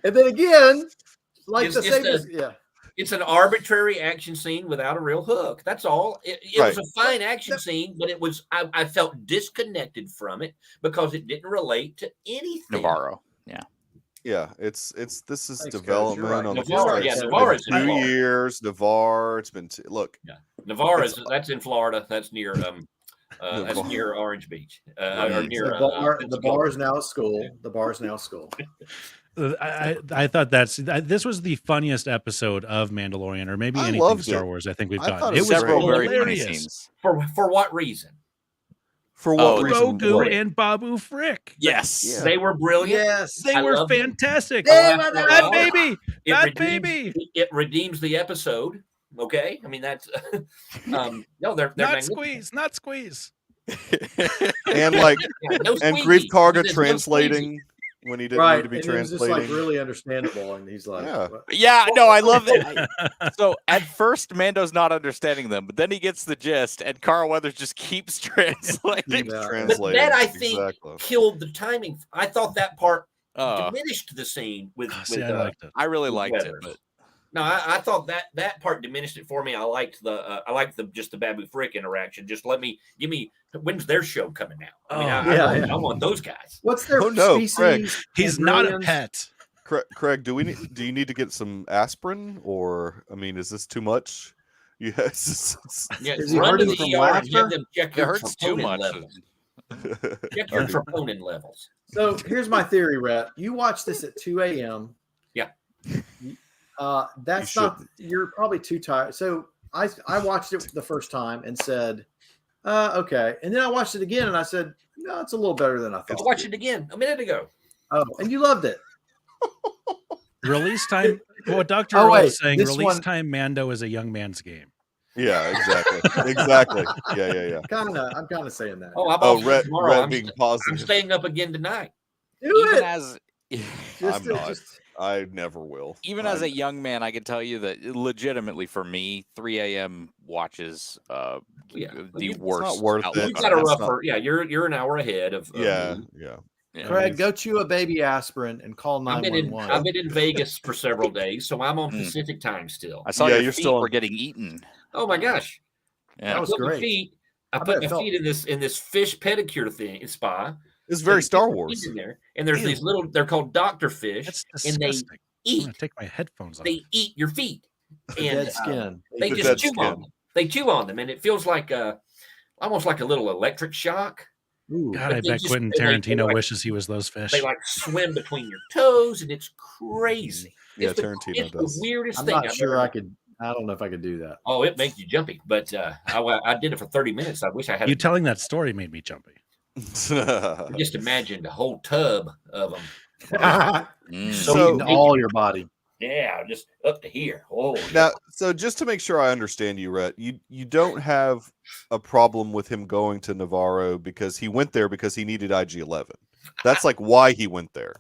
and then again, like the same. It's an arbitrary action scene without a real hook. That's all. It was a fine action scene, but it was I felt disconnected from it because it didn't relate to anything. Navarro, this is development on Navarre. Navarre is 2 years. Navarre. It's been Navarre that's in Florida. That's near that's near Orange Beach. Or near, the bar is now a school. The bar is now a school. I thought this was the funniest episode of Mandalorian, or maybe anything Star Wars. I think we've got. It was several very funny scenes. For what reason? For what reason? Grogu and Babu Frick. Yes, they were brilliant. Yes, they were fantastic. That baby. It redeems the episode. Okay, I mean that's no, they're not squeeze. And like and Grief Karga translating when he didn't need to be translating. It was just like really understandable, and he's like, I love it. So at first, Mando's not understanding them, but then he gets the gist, and Carl Weathers just keeps translating. But that I think killed the timing. I thought that part diminished the scene with. I liked it. I really liked it, but. No, I thought that part diminished it for me. I liked just the Babu Frick interaction. Just give me when's their show coming out? I mean, I want those guys. What's their species? Craig. He's not a pet. Craig, do you need to get some asprin, or I mean, is this too much? Yes. Is he hurting from laughter? It hurts too much. Check your troponin levels. So here's my theory, Rhett. You watch this at 2 a.m. Yeah. That's not. You're probably too tired. So I watched it the first time and said, okay. And then I watched it again and I said, no, it's a little better than I thought. I watched it again a minute ago. Oh, and you loved it. Release time. What Dr. Earl is saying, time Mando is a young man's game. Yeah, exactly. Yeah. I'm kind of saying that. Red being positive. I'm staying up again tonight. I never will. Even as a young man, I can tell you that legitimately for me, 3 a.m. watches the worst. It's not worth it. You've got a rougher. You're an hour ahead of. Yeah. Craig, go chew a baby asprin and call 911. I've been in Vegas for several days, so I'm on Pacific time still. I saw your feet were getting eaten. Oh my gosh, that was great. I put my feet in this fish pedicure thing spa. It's very Star Wars in there, and there's these little. They're called Dr. Fish, and they eat. I'm gonna take my headphones off. They eat your feet, and dead skin. They just chew on them. They chew on them, and it feels like almost like a little electric shock. Ooh. God, I bet Quentin Tarantino wishes he was those fish. They like swim between your toes, and it's crazy. Yeah, it's Tarantino the weirdest I'm thing. not sure I could. I don't know if I could do that. Oh, it makes you jumpy, but I did it for 30 minutes. I wish I had. You telling that story made me jumpy. Just imagine the whole tub of them. So all your body. Yeah, just up to here. Oh, now, so just to make sure I understand you, Rhett, you don't have a problem with him going to Navarro because he went there because he needed IG-11. That's like why he went there.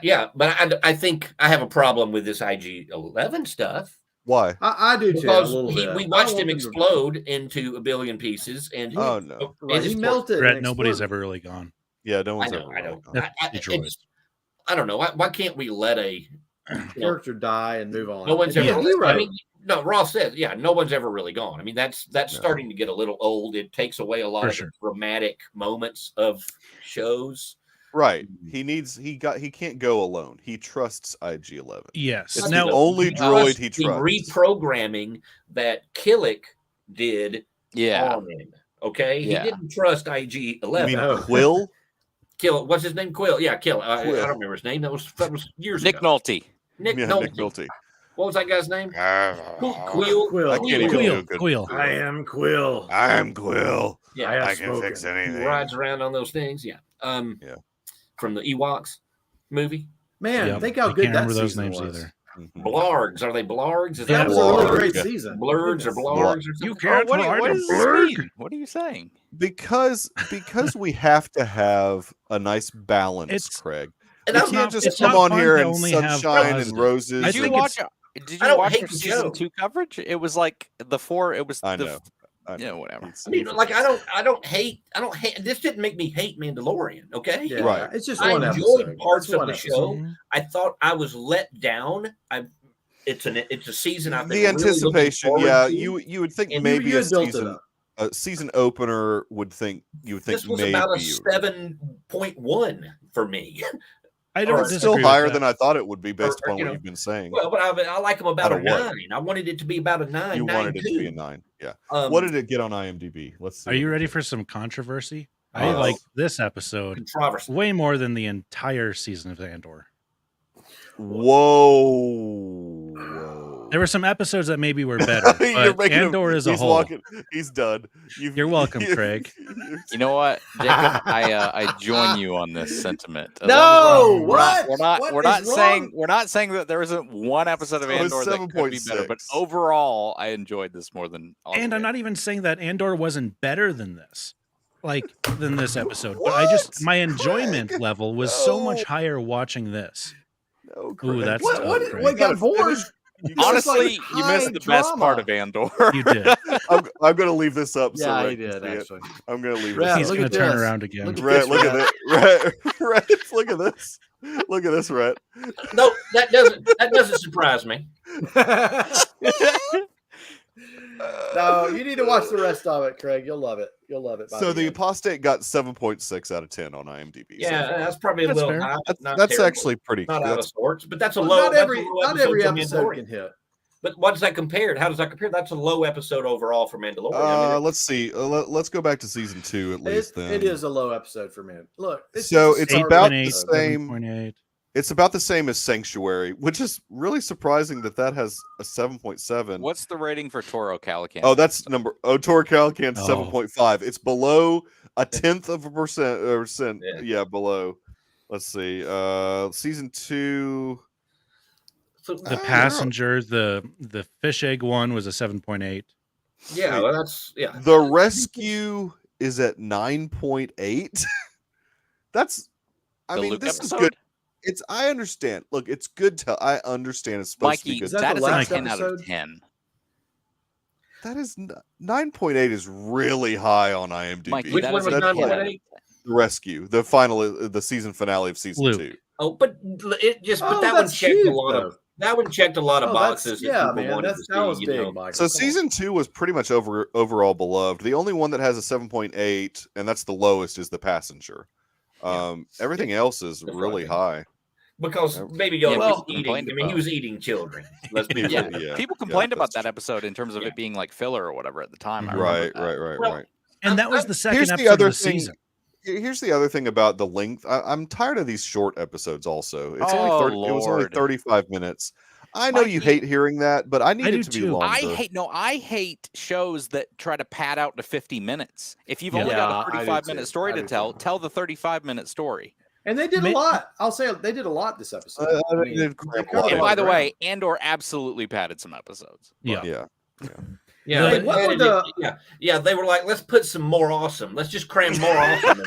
Yeah, but I think I have a problem with this IG-11 stuff. Why? I do too. Because a little bit. we watched him explode into a billion pieces, and he melted. Rhett, nobody's ever really gone. Yeah, no one's I know. ever. I know. Gone. I don't know. Why can't we let a character die and move on? No one's ever. Right. I mean, no. Ross says, yeah, no one's ever really gone. I mean, that's starting to get a little old. It takes away a lot of the dramatic moments of shows. Right. He can't go alone. He trusts IG-11. Yes. It's the only droid he trusts. The reprogramming that Killick did on him. Okay? Yeah. He didn't trust IG-11. You mean Quill? Quill. What's his name? Quill. Yeah, Quill. I don't remember his name. That was years Nick ago. Nolte. Nick Nolte. What was that guy's name? Quill. I can't even do a good Quill. I am Quill. I am Quill. Yeah, I can fix anything. He rides around on those things. Yeah. From the Ewoks movie. Man, think how good that those season names was. either. Blargs. Are they Blargs? Is That was a really great season. Blurgs or Blargs or something? You can't what are you saying? Because we have to have a nice balance, Craig. And we can't just come on here and sunshine and roses. Did you watch our season 2 coverage? It was like the 4. It was I know. Yeah, whatever. I mean, like I don't hate. This didn't make me hate Mandalorian. Okay, yeah, right. It's just I one enjoyed episode. parts of the show. I thought I was let down. It's a season. I've been the anticipation. Really yeah, to. you would think And maybe a season opener would think this was maybe about a 7.1 for me. I don't it's still higher than I thought it would be based upon what you've been saying. Well, but I like them about a 9. I wanted it to be about a 9. You wanted it to be a 9. Yeah. What did it get on IMDb? Let's see. Are you ready for some controversy? I like this episode way more than the entire season of Andor. Whoa. There were some episodes that maybe were better, but Andor as a whole. He's done. You're welcome, Craig. You know what, Jacob? I join you on this sentiment. No, what? We're not saying that there isn't one episode of Andor that could be better, but overall, I enjoyed this more than. And I'm not even saying that Andor wasn't better than this, than this episode. What? But my enjoyment level was so much higher watching this. No, ooh, that's what got forged? Honestly, you missed the best part of Andor. You did. I'm going to leave this up. Yeah, I did actually. I'm going to leave Rhett, this. He's going to turn around again. Look at this. Look at this, Rhett. No, that doesn't surprise me. No, you need to watch the rest of it, Craig. You'll love it. So the Apostate got 7.6 out of 10 on IMDb. Yeah, that's probably a little high. That's actually pretty good. Not out of sorts, but that's a low. Not every episode can hit. But what does that compare? How does that compare? That's a low episode overall for Mandalorian. Let's see. Let's go back to season 2 at least. Then it is a low episode for me. Look, it's about the same. 7.8. It's about the same as Sanctuary, which is really surprising that has a 7.7. What's the rating for Toro Calican? Oh, that's number. Oh, Toro Calican's 7.5. It's below a 0.1%. Yeah, below. Let's see. Season 2. The Passenger, the fish egg one was a 7.8. Yeah, well, that's The Rescue is at 9.8. That's. I mean, this is good. I understand. Look, it's good. I understand. It's supposed to be good. That is a 10 out of 10. That is 9.8 is really high on IMDb. Mikey, which one was 9.8? The Rescue, the season finale of season 2. Oh, but that one checked a lot of. That one checked a lot of boxes. Yeah, man, that was big, Michael. So season 2 was pretty much overall beloved. The only one that has a 7.8, and that's the lowest, is The Passenger. Everything else is really high. Because Baby Yoda was eating. I mean, he was eating children. Let's be real. People complained about that episode in terms of it being like filler or whatever at the time. Right. And that was the second episode of the season. Here's the other thing about the length. I'm tired of these short episodes. Also, it's only Oh, 30. It was only Lord. 35 minutes. I know you hate hearing that, but I need do it to be too. longer. I hate shows that try to pad out to 50 minutes. If you've Yeah. only got a Yeah, I do 35-minute too. story I to do tell, too. tell the 35-minute story. And they did a lot. I'll say they did a lot this episode. I mean, did they cram a covered lot. a And lot by of the ground. way, Andor absolutely padded some epads. Yeah. Yeah. Yeah, Hey, they what were added the- they were like, let's put some more awesome. Let's just cram more awesome. In.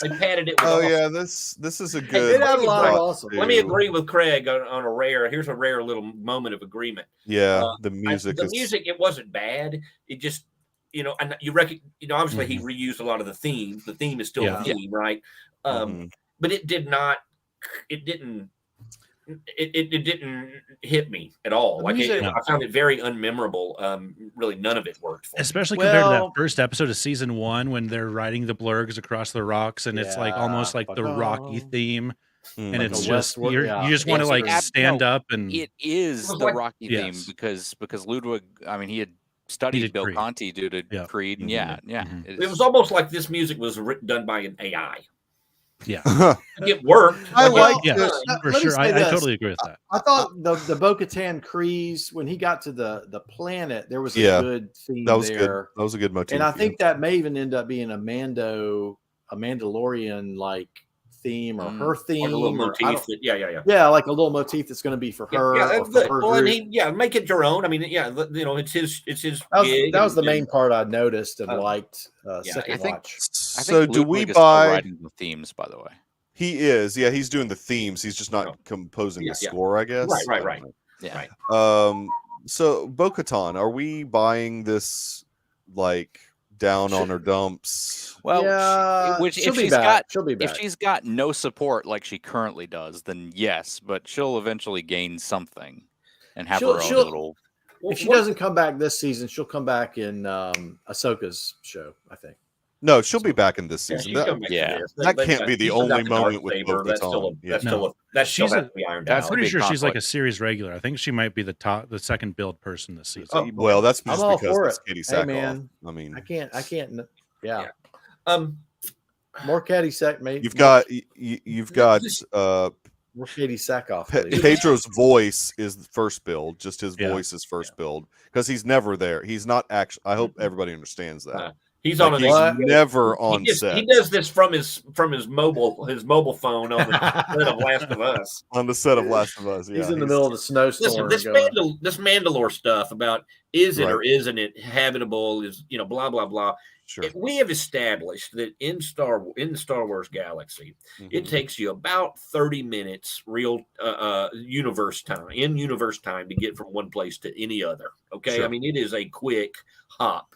They padded it with Oh awesome. yeah, this is a Hey, good. they had a lot of spot awesome. Let me to- agree with Craig on a rare. Here's a rare little moment of agreement. Yeah, the music. The music, it wasn't bad. It just, and you reckon, obviously he reused a lot of the themes. The theme is still a theme, right? But it did not. It didn't. It didn't hit me at all. Like I found it very unmemorable. Really, none of it worked for me. Especially compared to that first episode of season 1 when they're riding the blurgs across the rocks, and it's like almost like the Rocky theme, and like it's a just Westworld, you just want to like stand up and. It is the like, Rocky theme because Ludwig. I mean, he had studied Bill Creed. Conti due to Creed, and it was almost like this music was done by an AI. Yeah, it worked. I like for sure. I totally agree with that. I thought the Bo-Katan Kryze, when he got to the planet, there was a good theme that was there. Good. That was a good motif. And I think that may even end up being a Mandalorian like theme or her theme, like a little motif. Yeah, like a little motif that's going to be for her. Or for her well, I mean, make it your own. I mean, it's his. That was the main part I noticed and liked. Second watch. So do we is buy writing the themes? By the way, he is. Yeah, he's doing the themes. He's just not composing the score, I guess. Right. Yeah. So Bo-Katan, are we buying this like down on her dumps? Well, she'll be back. If she's got no support like she currently does, then yes, but she'll eventually gain something and have her own little. If she doesn't come back this season, she'll come back in Ahsoka's show, I think. No, she'll be back in this season. That can't be the only moment with Bo-Katan. That's still has to be ironed out. I'm pretty sure she's like a series regular. I think she might be the second build person this season. Well, that's just because it's Katie Sackhoff. Hey, man, I mean, I can't. Yeah. More Katie Sack, mate. You've got more Katie Sackhoff. Pedro's voice is the first build. Just his voice is first build because he's never there. He's not actually. I hope everybody understands that. He's on he's never on set. He does this from his mobile phone on the set of Last of Us. On the set of Last of Us, yeah. He's in the middle of the snowstorm. Listen, this Mandalore stuff about is it or isn't it habitable is blah blah blah. Sure. We have established that in the Star Wars galaxy, it takes you about 30 minutes real universe time to get from one place to any other. Okay, sure. I mean it is a quick hop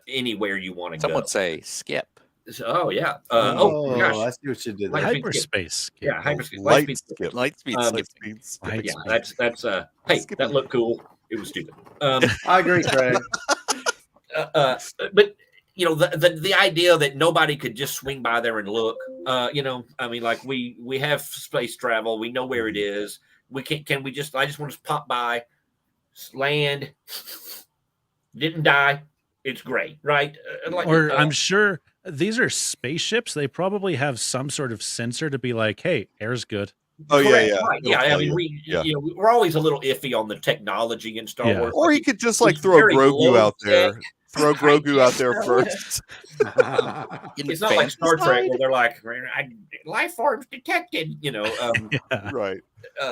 anywhere you want to go. Some would say skip. Oh yeah. Gosh, I see what you did there. Hyperspace skip. Yeah, hyperspace. Light skip. Light speed skip. Yeah, that's hey, that looked cool. It was stupid. I agree, Craig. But the idea that nobody could just swing by there and look, I mean, like we have space travel, we know where it is. We can we just I just want to pop by, land, didn't die. It's great, right? I'm sure these are spaceships. They probably have some sort of sensor to be like, hey, air's good. Oh correct, yeah. Right. Yeah, I mean we're always a little iffy on the technology in Star Wars. Or he could just like throw Grogu out there. Throw Grogu out there first. It's not like Star Trek where they're like life forms detected, Right.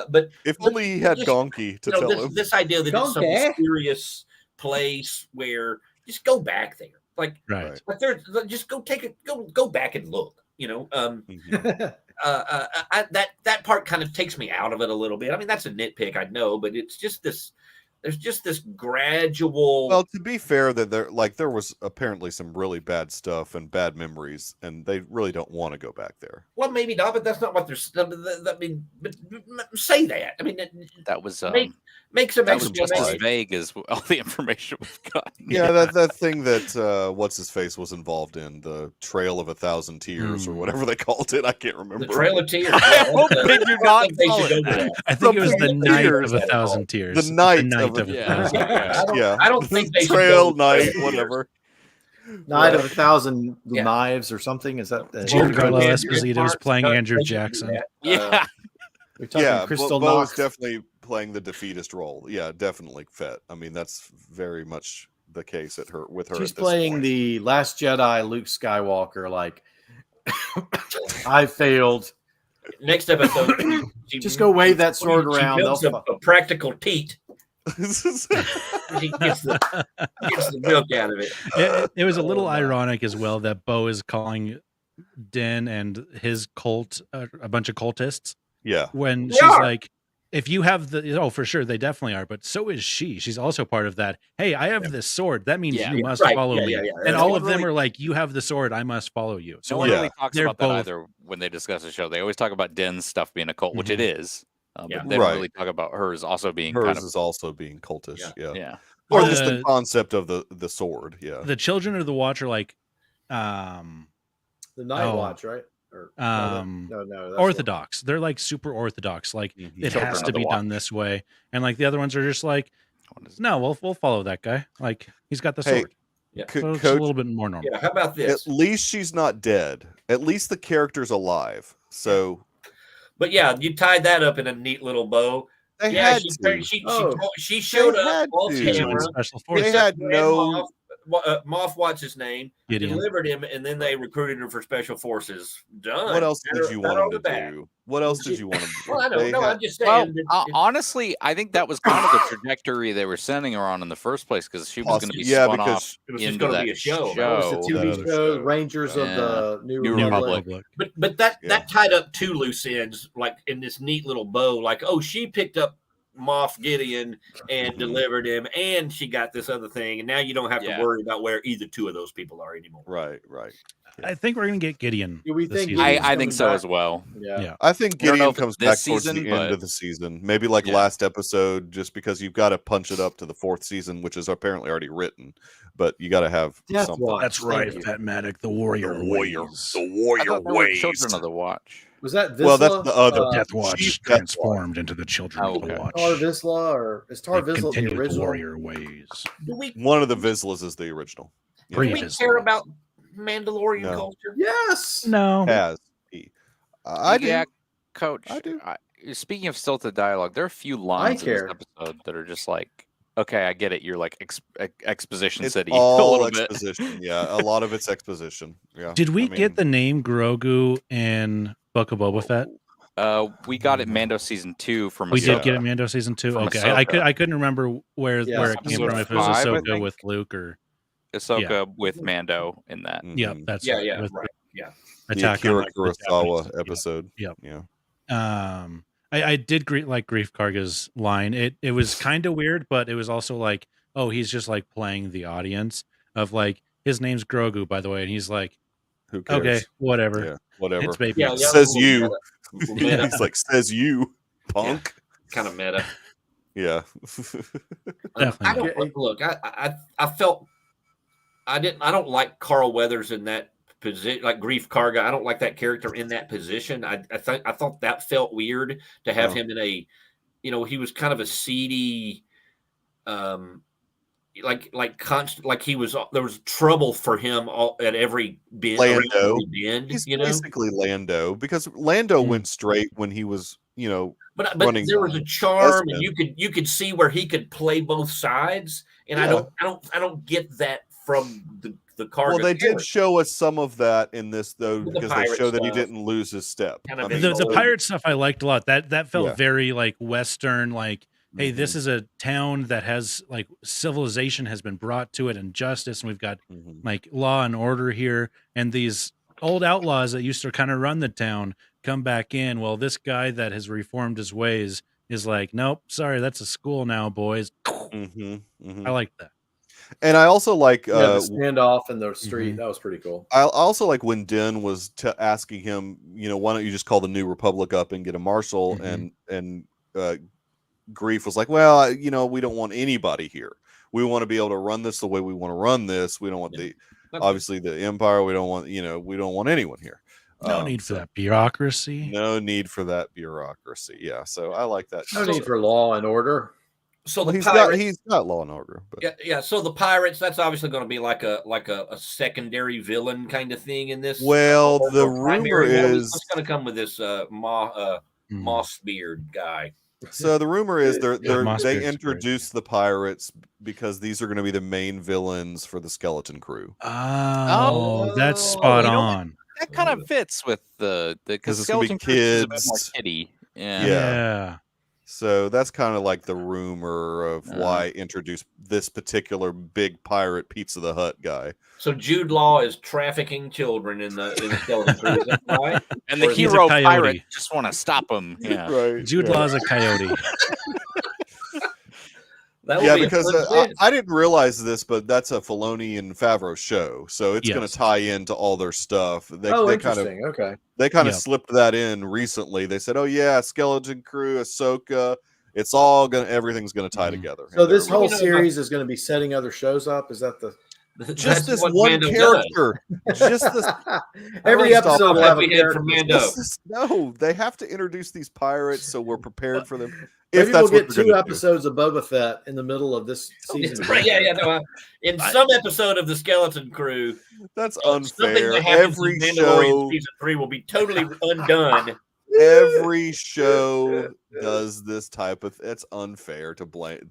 But if only he had Gonki to tell him. This idea that it's some mysterious place where just go back there. Like just go go back and look, that part kind of takes me out of it a little bit. I mean, that's a nitpick, I know, but it's just this. There's just this gradual. Well, to be fair, that there was apparently some really bad stuff and bad memories, and they really don't want to go back there. Well, maybe not, but that's not what they're. I mean, but say that. I mean, that was make some that was just as vague as all the information we've got. Yeah, that thing that what's his face was involved in, the Trail of 1,000 Tears or whatever they called it. I can't remember. The Trail of Tears. I hope they do not. I think it was the Night of 1,000 Tears. The Night of 1,000 I don't think they Trail Night, whatever. Night of 1,000 Knives or something. Is that Giancarlo Esposito's playing Andrew Jackson? Yeah. We're talking Crystal Bo is Knox. definitely playing the defeatist role. Yeah, definitely Fett. I mean, that's very much the case with her. She's at this playing point. the Last Jedi Luke Skywalker. Like, I failed. Next episode, just go wave that sword around. She builds a practical teat. He gets the milk out of it. It was a little ironic as well that Bo is calling Din and his cult a bunch of cultists. Yeah. When she's like, if you have for sure, they definitely are, but so is she. She's also part of that. Hey, I have this sword. That means you must follow me. And all of them are like, you have the sword. I must follow you. So no one really talks about that either when they discuss the show. They always talk about Din's stuff being a cult, which it is. But they don't really talk about hers also being also being cultish. Yeah. Or just the concept of the sword. Yeah. The children of the Watch are like the Night Watch, right? Or, no, orthodox. They're like super orthodox. Like it has to be done this way. And like the other ones are just like, no, we'll follow that guy. Like he's got the sword. Yeah, so it's a little bit more normal. Yeah, how about this? At least she's not dead. At least the character's alive. So, but yeah, you tied that up in a neat little bow. She showed up off camera. They had no. Moff, what's his name? Gideon. Delivered him, and then they recruited him for special forces. Done. What else did you want him to do? What else did you want him to do? Well, I don't know. I'm just saying. Honestly, I think that was kind of the trajectory they were sending her on in the first place because she was going to be spun off into that be a show. That was the TV show, Rangers of the New Republic. But that tied up two loose ends, like in this neat little bow. Like, she picked up Moff Gideon and delivered him, and she got this other thing, and now you don't have to worry about where either two of those people are anymore. Right. I think we're gonna get Gideon. Do we think? I think so as well. Yeah. I think Gideon comes back towards the end of the season, maybe like last episode, just because you've got to punch it up to the 4th season, which is apparently already written. But you got to have something. That's right, Pat Maddock, the warrior ways. The warrior ways. Children of the Watch. Was that Vizsla? Well, that's the other Death Watch transformed into the Children of the Watch. Tar Vizsla, or is Tar Vizsla the original? Warrior ways. One of the Vizslas is the original. Do we care about Mandalorian culture? Yes. No. I do. Yeah, Coach. I do. Speaking of stilted dialogue, there are a few lines in this episode that are just like, okay, I get it. You're like exposition it's city. All a little exposition. Yeah, a lot of it's exposition. Yeah. Did we get the name Grogu in Book of Boba Fett? We got it Mando season 2 from. We did get it Mando season 2. Okay, I couldn't remember where it came from. If it was Ahsoka with Luke or Ahsoka with Mando in that. Yeah, that's right. Yeah. Attack on Kurosawa episode. Yeah. I did like Grief Karga's line. It was kind of weird, but it was also like, he's just like playing the audience of like, his name's Grogu, by the way, and he's like, who cares? Okay, whatever. Yeah, whatever. It's baby. Says you. He's like, says you, punk. Kind of meta. Yeah. Definitely. I felt I don't like Carl Weathers in that position, like Grief Karga. I don't like that character in that position. I thought that felt weird to have him in a, he was kind of a seedy, constant, like he was. There was trouble for him at every bend. Lando. He's basically Lando, because Lando went straight when he was, But there was a charm, and you could see where he could play both sides, and I don't get that from the Karga. Well, they did show us some of that in this though, because they show that he didn't lose his step. The pirate stuff I liked a lot. That felt very like Western, like, hey, this is a town that has like civilization has been brought to it and justice, and we've got like law and order here, and these old outlaws that used to kind of run the town come back in. Well, this guy that has reformed his ways is like, nope, sorry, that's a school now, boys. I like that. And I also like the standoff in the street. That was pretty cool. I also like when Din was asking him, why don't you just call the New Republic up and get a marshal? And Grief was like, well, we don't want anybody here. We want to be able to run this the way we want to run this. We don't want obviously the Empire. We don't want, we don't want anyone here. No need for that bureaucracy. No need for that bureaucracy. Yeah. So I like that. No need for law and order. So well, the he's pirates, got Law and Order. But. yeah. So the pirates, that's obviously going to be like a secondary villain kind of thing in this. Well, the rumor is what's going to come with this Mossbeard guy. So the rumor is they introduced the pirates because these are going to be the main villains for the Skeleton Crew. Oh, that's spot on. That kind of fits with because it's going to be kids. A bit kids. more kiddie. Yeah. So that's kind of like the rumor of why introduce this particular big pirate Pizza the Hut guy. So Jude Law is trafficking children in the Skeleton Crew, is that right? And the hero pirate just want to stop him. Yeah, right. Jude Law's a coyote. Because I didn't realize this, but that's a Filoni and Favreau show, so it's going to tie into all their stuff. They kind of slipped that in recently. They said, "Oh yeah, Skeleton Crew, Ahsoka, everything's going to tie together." So this whole series is going to be setting other shows up. Is that just this one character? Just this. Every episode will have a character from Mando. No, they have to introduce these pirates, so we're prepared for them. Maybe we'll get 2 episodes of Boba Fett in the middle of this season. In some episode of the Skeleton Crew, that's unfair. Something that happens in Mandalorian season 3 will be totally undone. Every show does this type of. It's unfair to blame.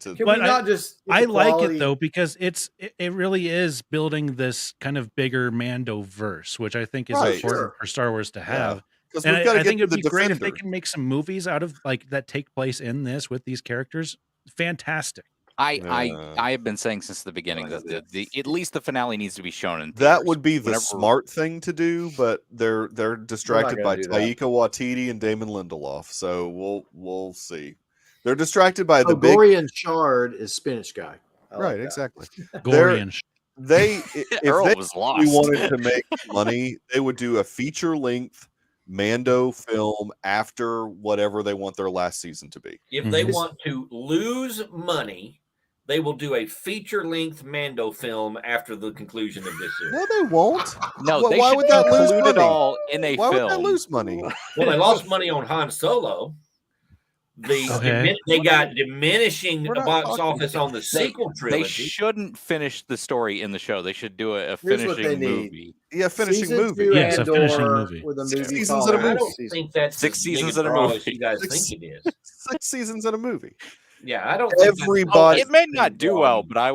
I like it though because it really is building this kind of bigger Mando verse, which I think is important for Star Wars to have. Yeah. And I think it'd be great if they can make some movies out of that take place in this with these characters. Fantastic. I have been saying since the beginning that the at least the finale needs to be shown in theaters. That would be the smart thing to do, but they're distracted by Taika Waititi and Damon Lindelof, so we'll see. They're distracted by the big Gorian Shard is Spinach guy. Right, exactly. Gorian. If they wanted to make money, they would do a feature-length Mando film after whatever they want their last season to be. If they want to lose money, they will do a feature-length Mando film after the conclusion of this series. No, they won't. No, why would that lose money? It all in a why film. would that lose money? Well, they lost money on Han Solo. They got diminishing box office on the sequel trilogy. They shouldn't finish the story in the show. They should do a finishing movie. Yeah, finishing movie. Yes, a finishing movie. With a 6 seasons in a movie. I don't think that's 6 seasons in a movie. You guys think it is? 6 seasons in a movie. Yeah, I don't. Everybody. It may not do well, but I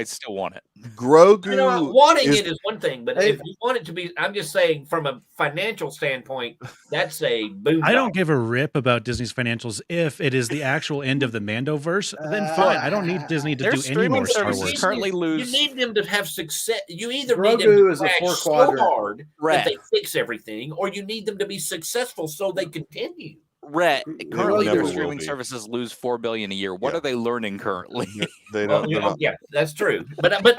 still want it. Grogu. Wanting it is one thing, but if you want it to be, I'm just saying, from a financial standpoint, that's a boom. I don't give a rip about Disney's financials. If it is the actual end of the Mandoverse, then fine. I don't need Disney to do any more Star Wars. Currently lose. You need them to have success. You either Grogu need them to is a crash 4-quadrant. so hard that they fix everything, or you need them to be successful so they continue. Currently their streaming services lose $4 billion a year. What are they learning currently? They don't. Yeah, that's true. But I'm saying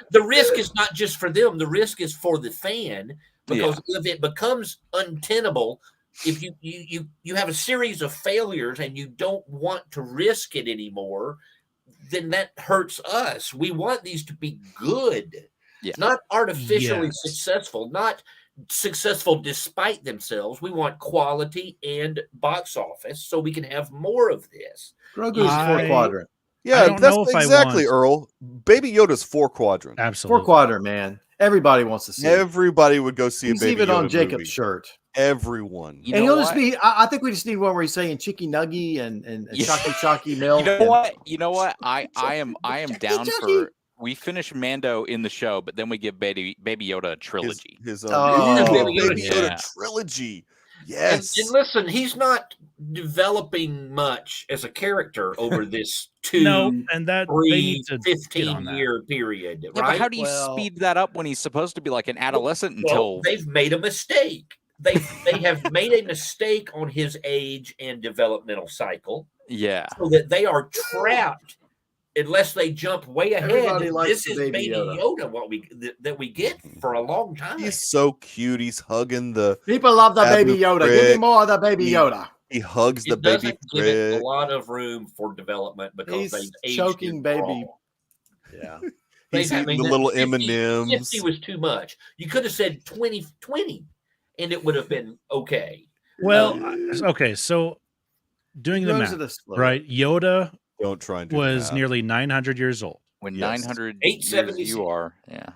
the risk is not just for them. The risk is for the fan, because if it becomes untenable, if you have a series of failures and you don't want to risk it anymore, then that hurts us. We want these to be good, not artificially successful, not successful despite themselves. We want quality and box office so we can have more of this. Grogu's 4-quadrant. Yeah, that's exactly, Earl. Baby Yoda's 4-quadrant. Absolutely. 4-quadrant, man. Everybody wants to see it. Everybody would go see a Baby even Yoda on Jacob's movie. shirt. Everyone. And he'll just be, I think we just need one where he's saying Chicky Nuggy and Chalky milk. You know what? I am down for. We finish Mando in the show, but then we give Baby Yoda a trilogy. His own Baby Yoda trilogy. Yes. And listen, he's not developing much as a character over this 15-year period. Yeah, right? But how do you speed that up when he's supposed to be like an adolescent until they've made a mistake? They have made a mistake on his age and developmental cycle. Yeah. So that they are trapped unless they jump way ahead. This is Baby Yoda that we get for a long time. He's so cute. He's hugging the people love the Baby Yoda. Give me more of the Baby Yoda. He hugs the baby. Give it a lot of room for development because he's they choking baby. Wrong. Yeah. He's eating the little M&Ms. 50 was too much. You could have said 20, and it would have been okay. Well, okay, so doing the math, right? Yoda Don't try and do the was math. nearly 900 years old. When Yes. 900 years you are, yeah.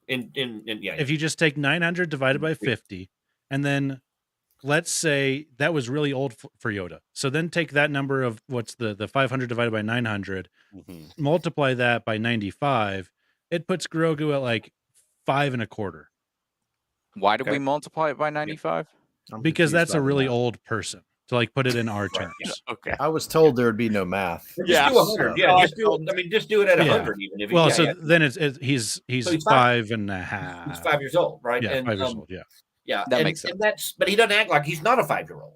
If you just take 900 divided by 50, and then let's say that was really old for Yoda. So then take that number of what's the 500 divided by 900, multiply that by 95. It puts Grogu at like 5 1/4. Why did we multiply it by 95? Because that's a really old person. To like put it in our terms. Okay. I was told there would be no math. Just do 100. Yeah, just do it at 100 even. If well, then he's so 5 1/2. He's 5 years old, right? Yeah, and, 5 years old. Yeah. Yeah, that makes sense. But he doesn't act like he's not a 5-year-old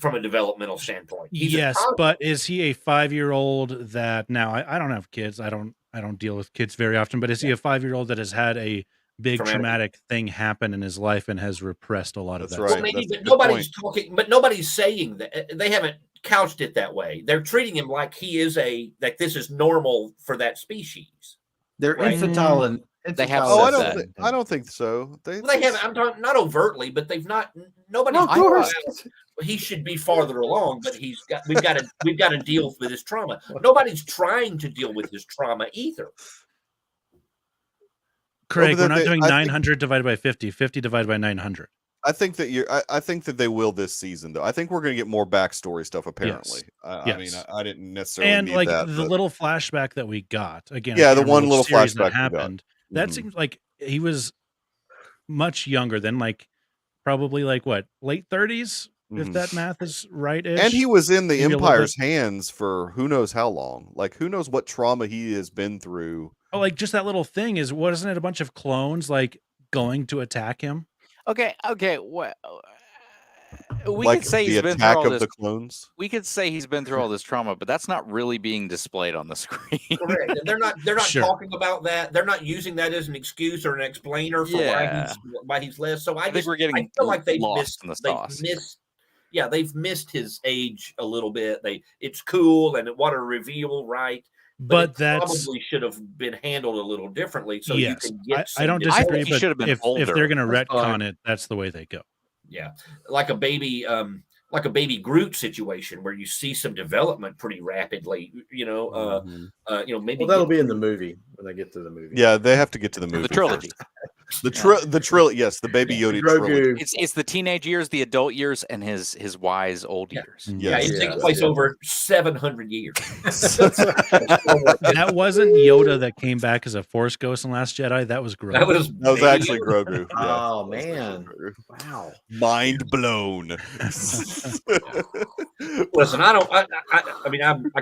from a developmental standpoint. Yes, but is he a 5-year-old that now I don't have kids. I don't deal with kids very often, but is he a 5-year-old that has had a big traumatic thing happen in his life and has repressed a lot of that? Right. Well, maybe, but nobody's talking, but nobody's saying that. They haven't couched it that way. They're treating him like he is like this is normal for that species. They're infantile and they have. I don't think so. They haven't. I'm talking not overtly, but they've not. Nobody. He should be farther along, but we've got to deal with his trauma. Nobody's trying to deal with his trauma either. Craig, we're not doing 900 divided by 50. 50 divided by 900. I think that I think that they will this season, though. I think we're going to get more backstory stuff. Apparently, I mean, I didn't necessarily and need like that, the little flashback that we got again. Yeah, the one little flashback that happened. That seems like he was much younger than probably what, late 30s, if that math is right. And he was in the Empire's hands for who knows how long. Like who knows what trauma he has been through. Oh, like just that little thing wasn't it a bunch of clones going to attack him? Okay. Well, we like could say the he's been through all this. The clones. We could say he's been through all this trauma, but that's not really being displayed on the screen. Correct. And they're not talking about that. They're not using that as an excuse or an explainer for why he's less. So I think we're getting. I feel like they've missed. Yeah, they've missed his age a little bit. It's cool and what a reveal, right? But that probably should have been handled a little differently. So you can get. I don't disagree, but if they're going to retcon it, that's the way they go. Yeah, like a baby Groot situation where you see some development pretty rapidly. Maybe that'll be in the movie when they get to the movie. Yeah, they have to get to the movie. The trilogy. The trilogy, yes, the Baby Yoda trilogy. It's the teenage years, the adult years, and his wise old years. Yeah, it takes place over 700 years. That wasn't Yoda that came back as a Force ghost in Last Jedi. That was Grogu. That was actually Grogu. Oh man! Wow, mind blown. Listen, I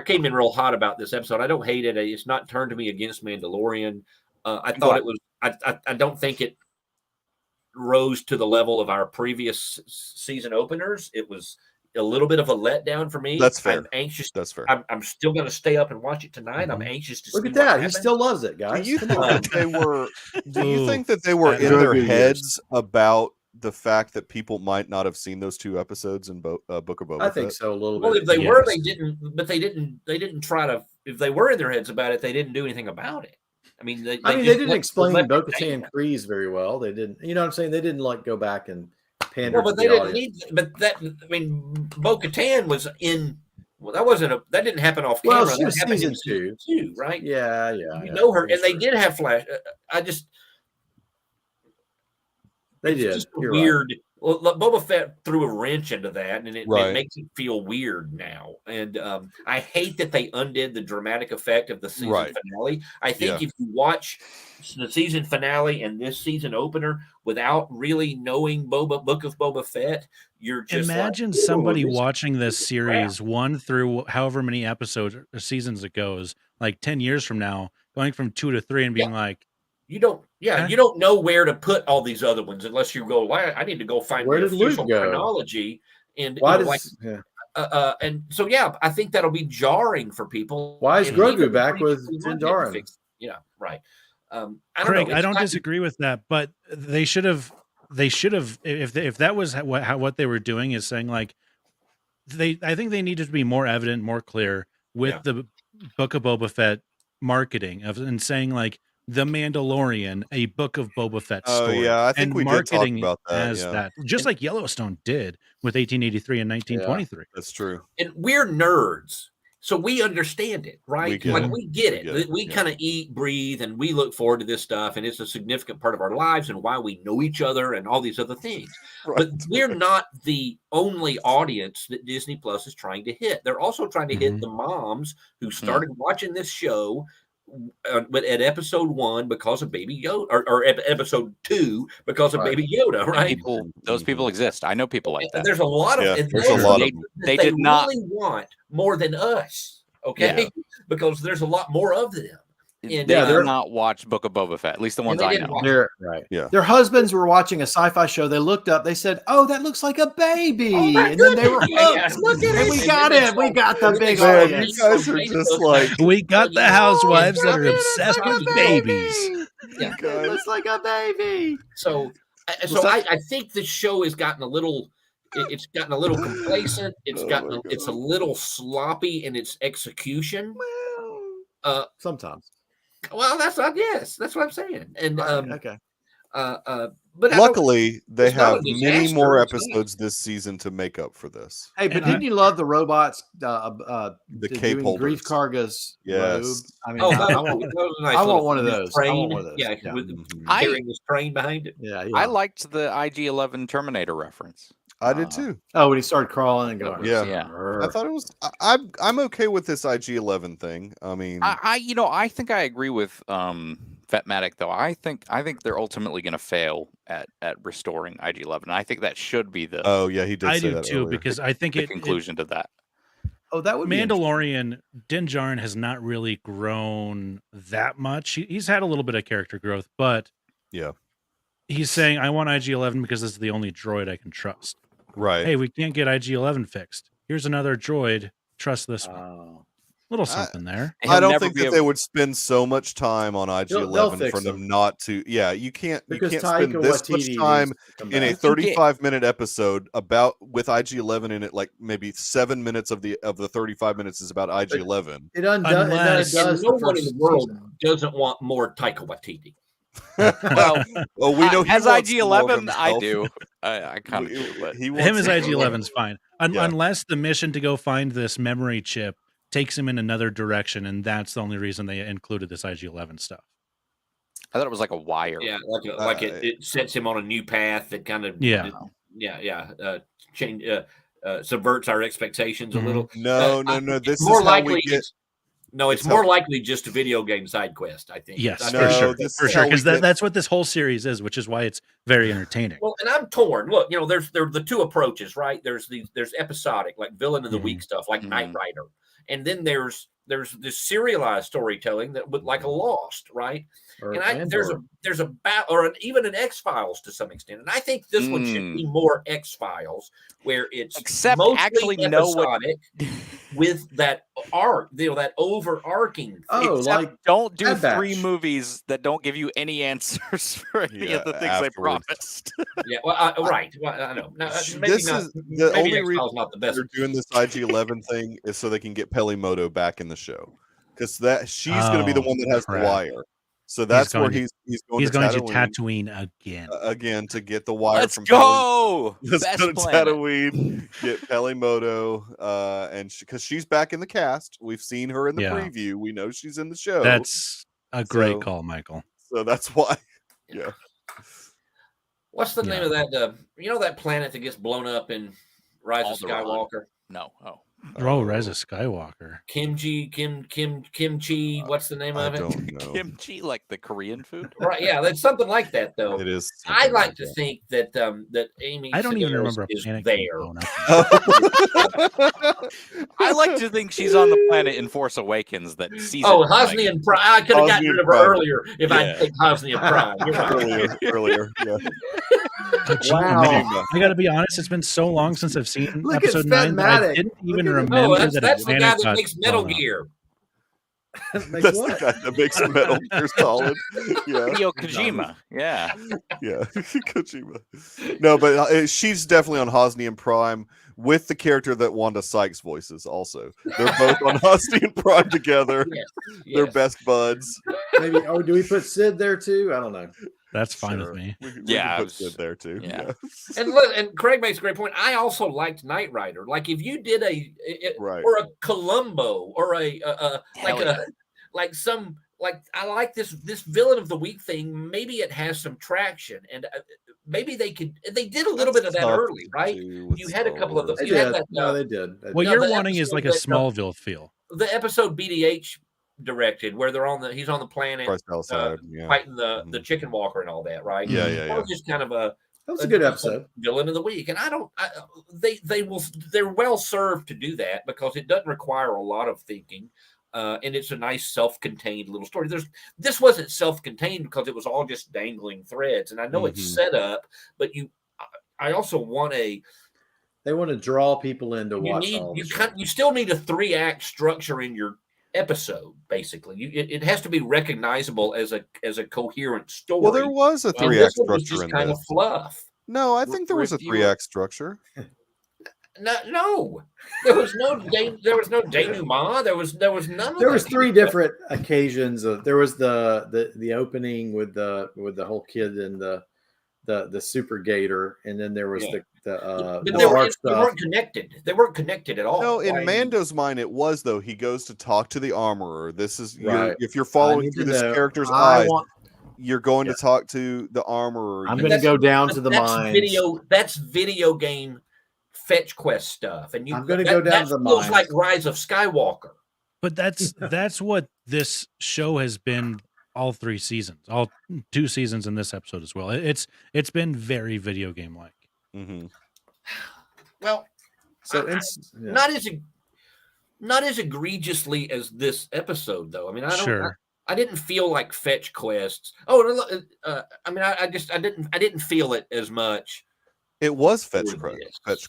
came in real hot about this episode. I don't hate it. It's not turned to me against Mandalorian. I thought it was. I don't think it rose to the level of our previous season openers. It was a little bit of a letdown for me. That's fair. I'm anxious. That's fair. I'm still going to stay up and watch it tonight. I'm anxious to look at that. He still loves it, guys. Do you think that they were? Do you think that they were in their heads about the fact that people might not have seen those 2 episodes in Book of Boba Fett? I think so a little bit. Well, if they were, they didn't. But they didn't try to. If they were in their heads about it, they didn't do anything about it. I mean, they didn't explain Bo-Katan Kryze very well. They didn't, you know what I'm saying? They didn't go back and pander. No, but they didn't need. But Bo-Katan was in. Well, that didn't happen off camera. Well, she was season 2, right? Yeah. You know her, and they did have flash. They did. Weird. Right. Well, Boba Fett threw a wrench into that, and it makes it feel weird now. And I hate that they undid the dramatic effect of the season finale. I think if you watch the season finale and this season opener without really knowing Book of Boba Fett, you're just imagine somebody watching this series 1 through however many episodes or seasons it goes, like 10 years from now, going from 2 to 3 and being like, you don't know where to put all these other ones unless you go, I need to go find where the did Luke official go? Chronology. And and so I think that'll be jarring for people. Why is Grogu back with Jindarin? Yeah, right. Craig, I don't disagree with that, but they should have if that was what they were doing is saying I think they needed to be more evident, more clear with the Book of Boba Fett marketing and saying The Mandalorian, a Book of Boba Fett story. Oh yeah, I think we did talk about that. As that, just like Yellowstone did with 1883 and 1923. That's true. And we're nerds. So we understand it, right? We get it. We kind of eat, breathe, and we look forward to this stuff, and it's a significant part of our lives and why we know each other and all these other things. Right. But we're not the only audience that Disney Plus is trying to hit. They're also trying to hit the moms who started watching this show but at episode 1 because of Baby Yoda, or episode 2 because of Baby Yoda, right? Those people exist. I know people like that. There's a lot of they did not really want more than us, okay? Yeah. Because there's a lot more of them. And they're not watch Book of Boba Fett, at least the ones I know. Their husbands were watching a sci-fi show. They looked up. They said, "Oh, that looks like a baby," and then they were hooked. Look at it. We got it. We got the big audience. You guys are just like we got the housewives that are obsessed with babies. Yeah, it looks like a baby. So I think the show has gotten a little. It's gotten a little complacent. It's a little sloppy in its execution. Sometimes. Well, that's what I'm saying. And okay. But luckily they have many more episodes this season to make up for this. Hey, but didn't you love the robots? The cape holders. Grief Karga's robe? I mean, I want one of those. I want one of those. Yeah, with carrying this train behind it. Yeah. I liked the IG-11 Terminator reference. I did too. Oh, when he started crawling and going. Yeah. I thought it was. I'm okay with this IG-11 thing. I mean, I think I agree with Vetmatic though. I think they're ultimately going to fail at restoring IG-11. I think that should be the. Oh yeah, he did. I say do that too earlier. because I think the conclusion to that. Oh, that would Mandalorian. Din Djarin has not really grown that much. He's had a little bit of character growth, but he's saying I want IG-11 because this is the only droid I can trust. Right. Hey, we can't get IG-11 fixed. Here's another droid. Trust this one. Little something there. I don't think that they would spend so much time on IG-11 for them not to. Yeah, you can't spend this much time in a 35-minute episode with IG-11 in it. Like maybe 7 minutes of the 35 minutes is about IG-11. It does. No one in the world doesn't want more Taika Waititi. well, we know as IG-11. I do. I kind of do, but him as IG-11's fine, unless the mission to go find this memory chip takes him in another direction, and that's the only reason they included this IG-11 stuff. I thought it was like a wire. Yeah, like it sets him on a new path that kind of change subverts our expectations a little. No. This is more likely. It's more likely just a video game side quest, I think. Yes, for sure. Because that's what this whole series is, which is why it's very entertaining. Well, and I'm torn. Look, there's the two approaches, right? There's episodic, like villain of the week stuff, like Knight Rider, and then there's this serialized storytelling that would like a Lost, right? There's a or even an X-Files to some extent, and I think this one should be more X-Files, where it's mostly actually episodic with that arc, that overarching. Don't do 3 movies that don't give you any answers for any of the things they promised. Right. Well, I know. Now, the only reason not the best. They're doing this IG-11 thing is so they can get Pelimoto back in the show, because she's going to be the one that has the wire. So that's where he's going to Tatooine again to get the wire. Let's go. Let's go to Tatooine, get Pelimoto, and because she's back in the cast, we've seen her in the preview. We know she's in the show. That's a great call, Michael. So that's why. Yeah. What's the name of that? That planet that gets blown up in Rise of Skywalker? No. Rise of Skywalker. Kimchi. What's the name of it? I don't know. Kimchi, like the Korean food, right? Yeah, that's something like that, though. It is. I like to think that that Amy. I don't even remember is there. I like to think she's on the planet in Force Awakens that sees. Oh, Hosnian Prime. I could have gotten rid of her earlier if I picked Hosnian Prime. Earlier. Yeah. Wow. I got to be honest. It's been so long since I've seen episode 9 that I didn't even remember that. That's the guy that makes Metal Gear. That's the guy that makes Metal Gear Solid. Yeah. Hideo Kojima. Yeah. Kojima. No, but she's definitely on Hosnian Prime with the character that Wanda Sykes voices. Also, they're both on Hosnian Prime together. Yes. They're best buds. Maybe. Oh, do we put Sid there too? I don't know. That's fine with me. We can put good there too. Yeah. And Craig makes a great point. I also liked Knight Rider. Like if you did or a Columbo or I like this villain of the week thing. Maybe it has some traction, and maybe they did a little bit of that early, right? You had a couple of those. They did. What you're wanting is like a Smallville feel. The episode BDH directed where he's on the planet fighting the chicken walker and all that, right? Yeah. That was just kind of that was a good episode. Villain of the week, and they're well served to do that because it doesn't require a lot of thinking. And it's a nice self-contained little story. This wasn't self-contained because it was all just dangling threads. And I know it's set up, but I also want they want to draw people in to watch. You still need a 3-act structure in your episode. Basically, it has to be recognizable as a coherent story. Well, there was a 3-act structure just in kind of fluff. No, I think there was a 3-act structure. No, there was no denouement. There was none of There was 3 different occasions. There was the opening with the whole kid and the super gator, and then there was but they weren't connected. They weren't connected at all. No, in Mando's mind, it was though. He goes to talk to the armorer. This is if you're following through this character's eyes. You're going to talk to the armorer. I'm going to go down to the mines. That's video game fetch quest stuff, and I'm going to go down to the mines. Feels like Rise of Skywalker. But that's what this show has been all 3 seasons, all 2 seasons in this episode as well. It's been very video game like. Mm-hmm. Well, so not as egregiously as this episode, though. I mean, I didn't feel like fetch quests. I didn't feel it as much. It was fetch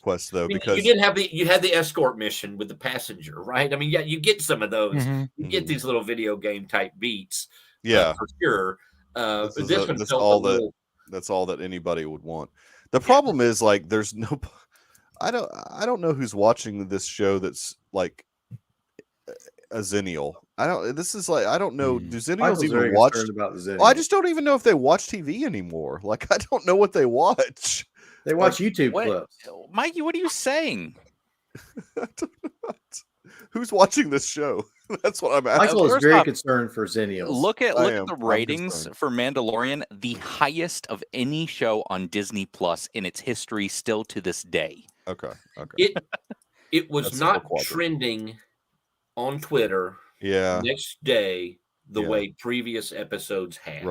quest though, because you had the escort mission with the passenger, right? I mean, yeah, you get some of those. Mm-hmm. You get these little video game type beats, for sure. That's all that anybody would want. The problem is like there's no. I don't know who's watching this show that's like a Xennial. I don't know. Do Xennials even watch? I just don't even know if they watch TV anymore. Like I don't know what they watch. They watch YouTube clips. Mikey, what are you saying? I don't know. Who's watching this show? That's what I'm asking. Michael is very concerned for Xennials. Look at the ratings for Mandalorian, the highest of any show on Disney Plus in its history, still to this day. Okay. It was not trending on Twitter. Yeah. Next day, the way previous episodes had.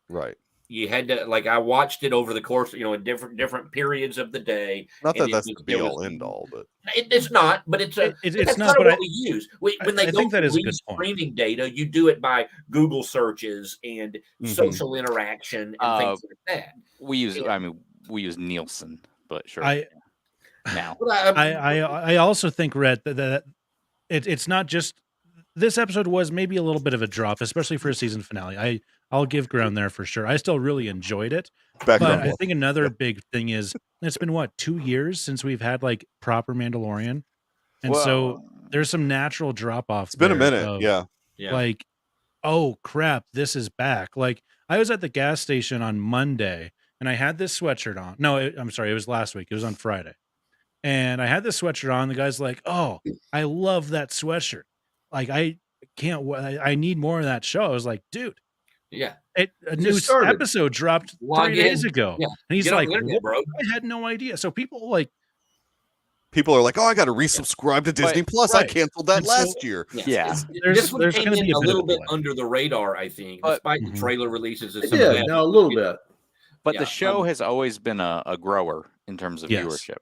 Right. You had to I watched it over the course, in different periods of the day. Not that that's the be all end all, but it's not. But it's not what we use. When they go to streaming data, you do it by Google searches and social interaction and things like that. We use Nielsen, but sure. I also think, Rhett, that it's not just this episode was maybe a little bit of a drop, especially for a season finale. I'll give ground there for sure. I still really enjoyed it. But I think another big thing is it's been 2 years since we've had like proper Mandalorian. And so there's some natural drop off. It's been a minute. Yeah. Like, oh crap, this is back. Like I was at the gas station on Monday and I had this sweatshirt on. No, I'm sorry. It was last week. It was on Friday. And I had this sweatshirt on. The guy's like, oh, I love that sweatshirt. Like I need more of that show. I was like, dude. Yeah. A new episode dropped 3 days ago. Yeah. And he's like, bro. I had no idea. So people are like, oh, I got to resubscribe to Disney Plus. I canceled that last year. Yeah. This one came in a little bit under the radar, I think, despite the trailer releases. A little bit. But the show has always been a grower in terms of viewership.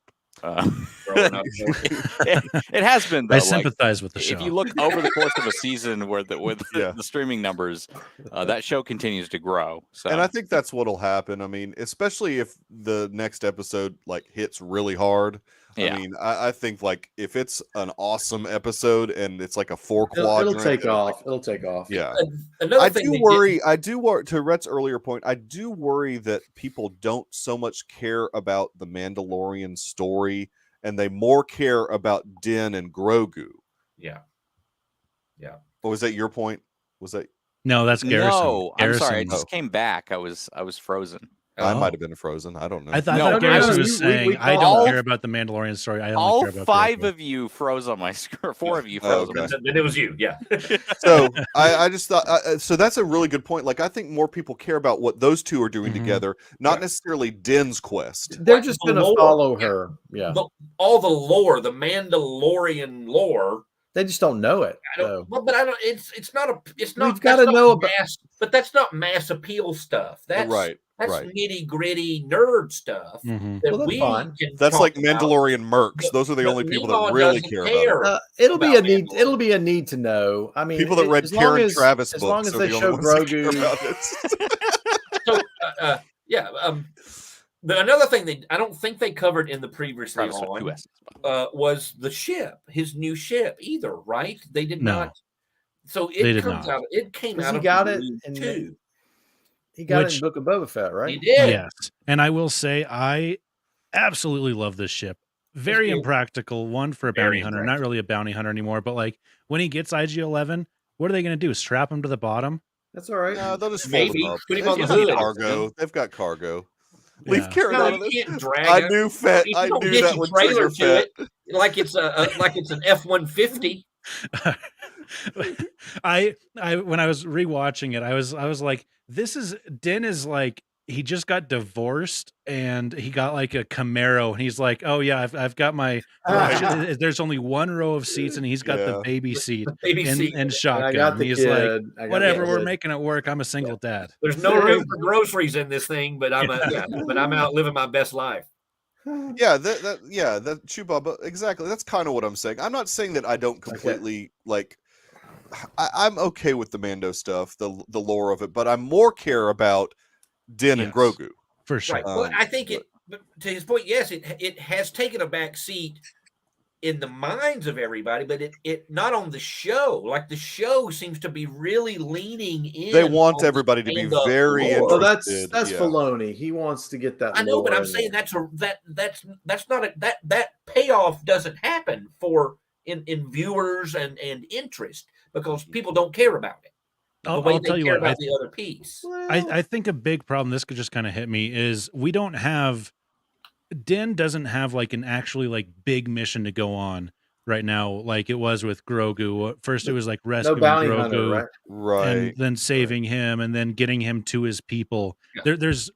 It has been. Though. I sympathize with the show. If you look over the course of a season with the streaming numbers, that show continues to grow. So. And I think that's what'll happen. I mean, especially if the next episode hits really hard. Yeah. I mean, I think if it's an awesome episode and it's like a 4 quadrant, it'll take off. It'll take off. Yeah. I do worry. To Rhett's earlier point, I do worry that people don't so much care about the Mandalorian story and they more care about Din and Grogu. Yeah. Oh, was that your point? Was that? No, that's Garrison. No, I'm sorry. I just came back. I was frozen. I might have been frozen. I don't know. I thought Garrison was saying, I don't care about the Mandalorian story. I only care about all 5 of you froze on my screen. 4 of you froze. Okay. Then it was you, yeah. So I just thought, so that's a really good point. Like, I think more people care about what those two are doing together, not necessarily Din's quest. They're just going to follow her. Yeah. All the lore, the Mandalorian lore. They just don't know it. But I don't. It's not. We've got to know about. But that's not mass appeal stuff. That's right. That's nitty gritty nerd stuff. That we can that's like Mandalorian mercs. Those are the only people that really care about it. It'll be a need. It'll be a need to know. I mean, people that read Karen Travis books. As long as they show Grogu. Another thing I don't think they covered in the previously on was the ship, his new ship either, right? They did not. So it comes out. It came out. He got it in He got it in Book of Boba Fett, right? He did. Yes, and I will say I absolutely love this ship. Very impractical one for a bounty hunter. Not really a bounty hunter anymore, but like when he gets IG-11, what are they going to do? Strap him to the bottom? That's all right. No, they'll just fold him up. Put him on the hood. Cargo. They've got cargo. Leave Karen out of this. I knew Fett. I knew that would trigger Fett. Like it's an F-150. I when I was rewatching it, I was like, Din is like, he just got divorced and he got like a Camaro and he's like, oh yeah, I've got my there's only one row of seats and he's got the baby seat and shotgun. He's like, whatever, we're making it work. I'm a single dad. There's no room for groceries in this thing, but I'm out living my best life. Yeah, that Chewbacca, exactly. That's kind of what I'm saying. I'm not saying that I don't completely like. I'm okay with the Mando stuff, the lore of it, but I more care about Din and Grogu for sure. Right. Well, I think to his point, yes, it has taken a back seat in the minds of everybody, but it not on the show. Like the show seems to be really leaning in. They want everybody to be very interested. Well, that's Filoni. He wants to get that. I know, but I'm saying that's not that payoff doesn't happen for in viewers and interest because people don't care about it. I'll tell you what, about the other piece. I think a big problem, this could just kind of hit me, is Din doesn't have like an actually like big mission to go on right now, like it was with Grogu. First, it was like rescuing Grogu, hunter, right, and then saving him, and then getting him to his people. Yeah. There's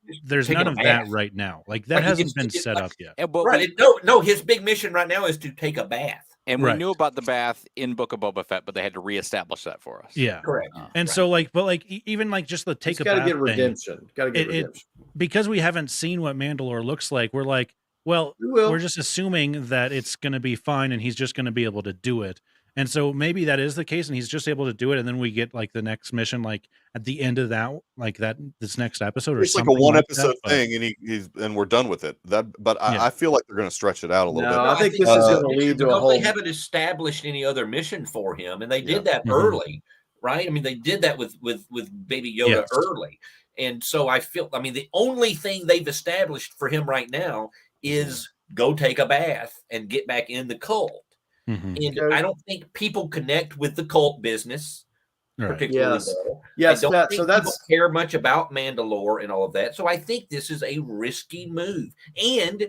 none of that right now. Like that hasn't been set up yet. Right? No, his big mission right now is to take a bath. And we knew about the bath in Book of Boba Fett, but they had to reestablish that for us. Yeah, correct. And so, like, but like, even like just the take a bath. Got to get redemption. Got to get redemption. Because we haven't seen what Mandalore looks like. We're like, well, we're just assuming that it's going to be fine, and he's just going to be able to do it. And so maybe that is the case, and he's just able to do it. And then we get like the next mission, like at the end of that, like this next episode, or it's something like a one episode thing, and we're done with it. I feel like they're going to stretch it out a little bit. I think this is going to lead to a whole. They haven't established any other mission for him, and they did that early, right? I mean, they did that with Baby Yoda early, and so I feel. I mean, the only thing they've established for him right now is go take a bath and get back in the cult. And I don't think people connect with the cult business particularly well. Yes, I don't think people care much about Mandalore and all of that. So I think this is a risky move. And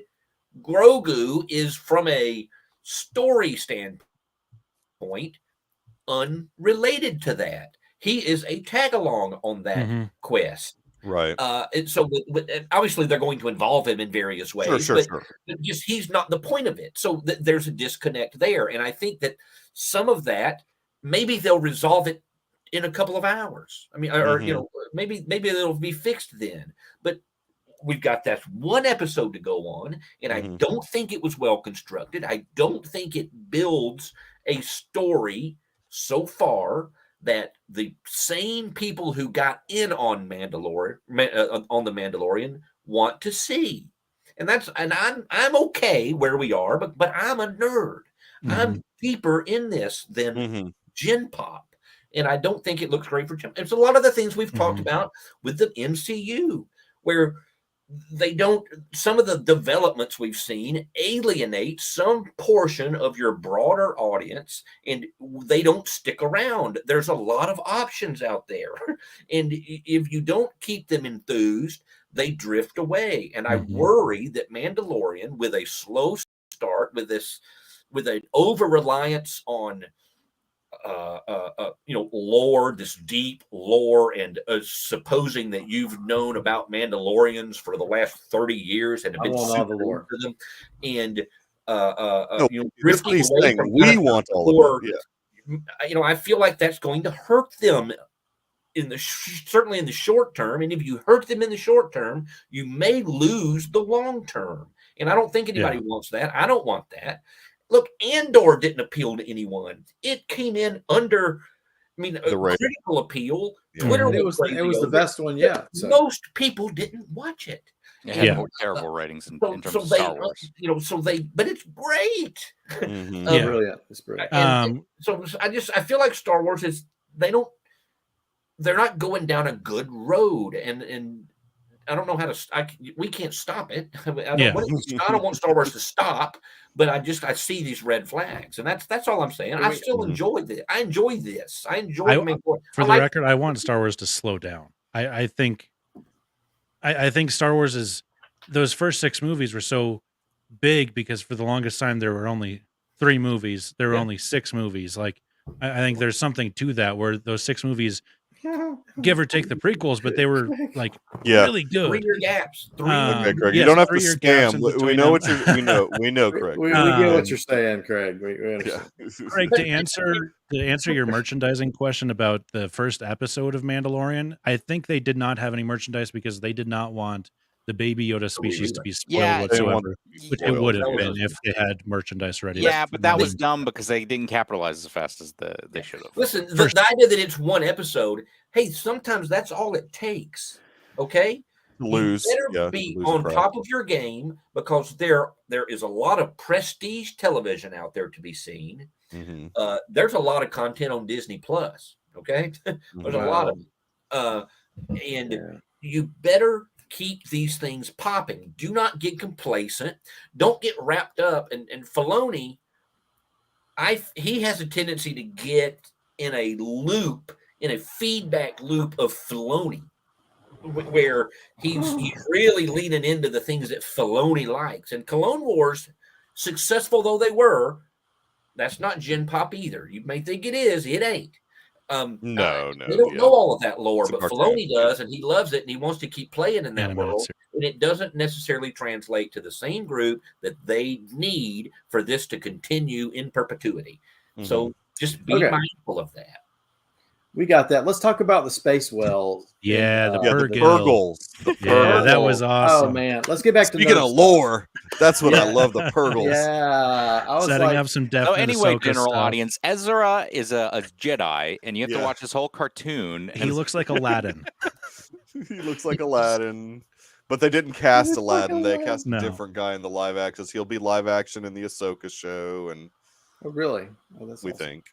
Grogu is, from a story standpoint, unrelated to that. He is a tag-along on that quest. Right. And so obviously they're going to involve him in various ways, but just he's not the point of it. So there's a disconnect there. And I think that some of that, maybe they'll resolve it in a couple of hours. I mean, or maybe it'll be fixed then. But we've got that one episode to go on, and I don't think it was well constructed. I don't think it builds a story so far that the same people who got in on the Mandalorian want to see. And I'm okay where we are, but I'm a nerd. I'm deeper in this than Gen Pop. And I don't think it looks great for Gen. It's a lot of the things we've talked about with the MCU, where they don't, some of the developments we've seen alienate some portion of your broader audience, and they don't stick around. There's a lot of options out there. And if you don't keep them enthused, they drift away. And I worry that Mandalorian, with a slow start, with an over reliance on lore, this deep lore, and supposing that you've known about Mandalorians for the last 30 years and have been all the lore to them, and drifting away from we want all of it. Yeah. I feel like that's going to hurt them certainly in the short term. And if you hurt them in the short term, you may lose the long term. And I don't think anybody wants that. I don't want that. Look, Andor didn't appeal to anyone. It came in under, a critical appeal. Twitter it was the best one yet. So. Most people didn't watch it. It had more terrible ratings in terms of Star Wars. But it's great. Brilliant. It's brilliant. I feel like Star Wars they're not going down a good road, and I don't know how to. We can't stop it. I don't want Star Wars to stop, but I see these red flags, and that's all I'm saying. I still enjoy this. I enjoy this. I enjoy. For the record, I want Star Wars to slow down. I think Star Wars is, those first 6 movies were so big because for the longest time there were only 3 movies. There were only 6 movies. Like I think there's something to that where those 6 movies, give or take the prequels, but they were like really good. 3-year gaps. Okay, Craig, you don't have to scam. We know what we know, Craig. We get what you're saying, Craig. We understand. Craig, to answer your merchandising question about the first episode of Mandalorian, I think they did not have any merchandise because they did not want the Baby Yoda species to be spoiled whatsoever, which it would have been if they had merchandise ready. Yeah, but that was dumb because they didn't capitalize as fast as they should have. Listen, the idea that it's one episode, hey, sometimes that's all it takes. Okay? You better be on top of your game, because there is a lot of prestige television out there to be seen. There's a lot of content on Disney Plus. Okay? There's a lot of and you better keep these things popping. Do not get complacent. Don't get wrapped up. And Filoni, he has a tendency to get in a feedback loop of Filoni, where he's really leaning into the things that Filoni likes. And Clone Wars, successful though they were, that's not Gen Pop either. You may think it is. It ain't. No. They don't know all of that lore, but Filoni does, and he loves it, and he wants to keep playing in that world. And it doesn't necessarily translate to the same group that they need for this to continue in perpetuity. So just be mindful of that. We got that. Let's talk about the space wells. Yeah, the Purgles. Yeah, that was awesome. Oh man, let's get back to speaking of lore. That's what I love. The Purgles. Yeah, I was setting up some depth. So anyway, general audience, Ezra is a Jedi, and you have to watch this whole cartoon. He looks like Aladdin. He looks like Aladdin, but they didn't cast Aladdin. They cast a different guy in the live action. He'll be live action in the Ahsoka show, and really, that's we think,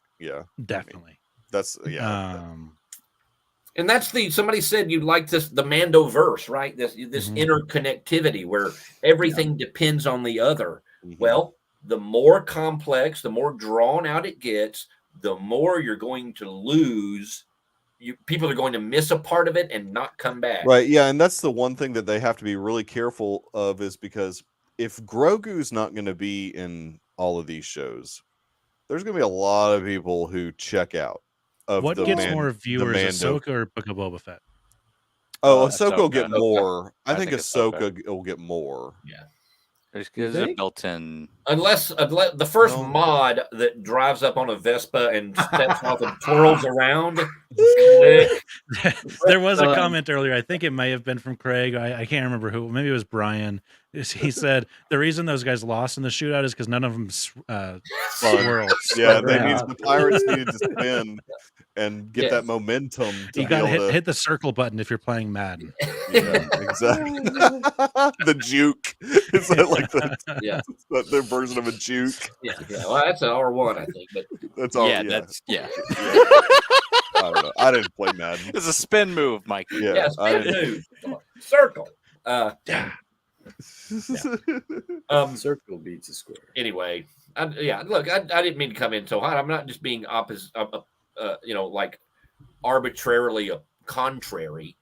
definitely. That's and that's somebody said you like the Mandoverse, right? This interconnectivity where everything depends on the other. Well, the more complex, the more drawn out it gets, the more you're going to lose. People are going to miss a part of it and not come back. Right. Yeah. And that's the one thing that they have to be really careful of, is because if Grogu's not going to be in all of these shows, there's going to be a lot of people who check out. What gets more viewers, Ahsoka or Book of Boba Fett? Oh, Ahsoka will get more. I think Ahsoka will get more. Yeah. There's a built-in. Unless the first mod that drives up on a Vespa and steps off and twirls around. There was a comment earlier. I think it may have been from Craig. I can't remember who. Maybe it was Brian. He said the reason those guys lost in the shootout is because none of them swirled. Yeah, that means the pirates needed to spin and get that momentum. You got to hit the circle button if you're playing Madden. Yeah, exactly. The juke. Is that like their version of a juke? Yeah. Well, that's an R1, I think. But that's all. I don't know. I didn't play Madden. It's a spin move, Mike. Yeah, spin move. Circle. Yeah. Circle beats a square. Anyway, look, I didn't mean to come in so hot. I'm not just being opposite, like arbitrarily contrary.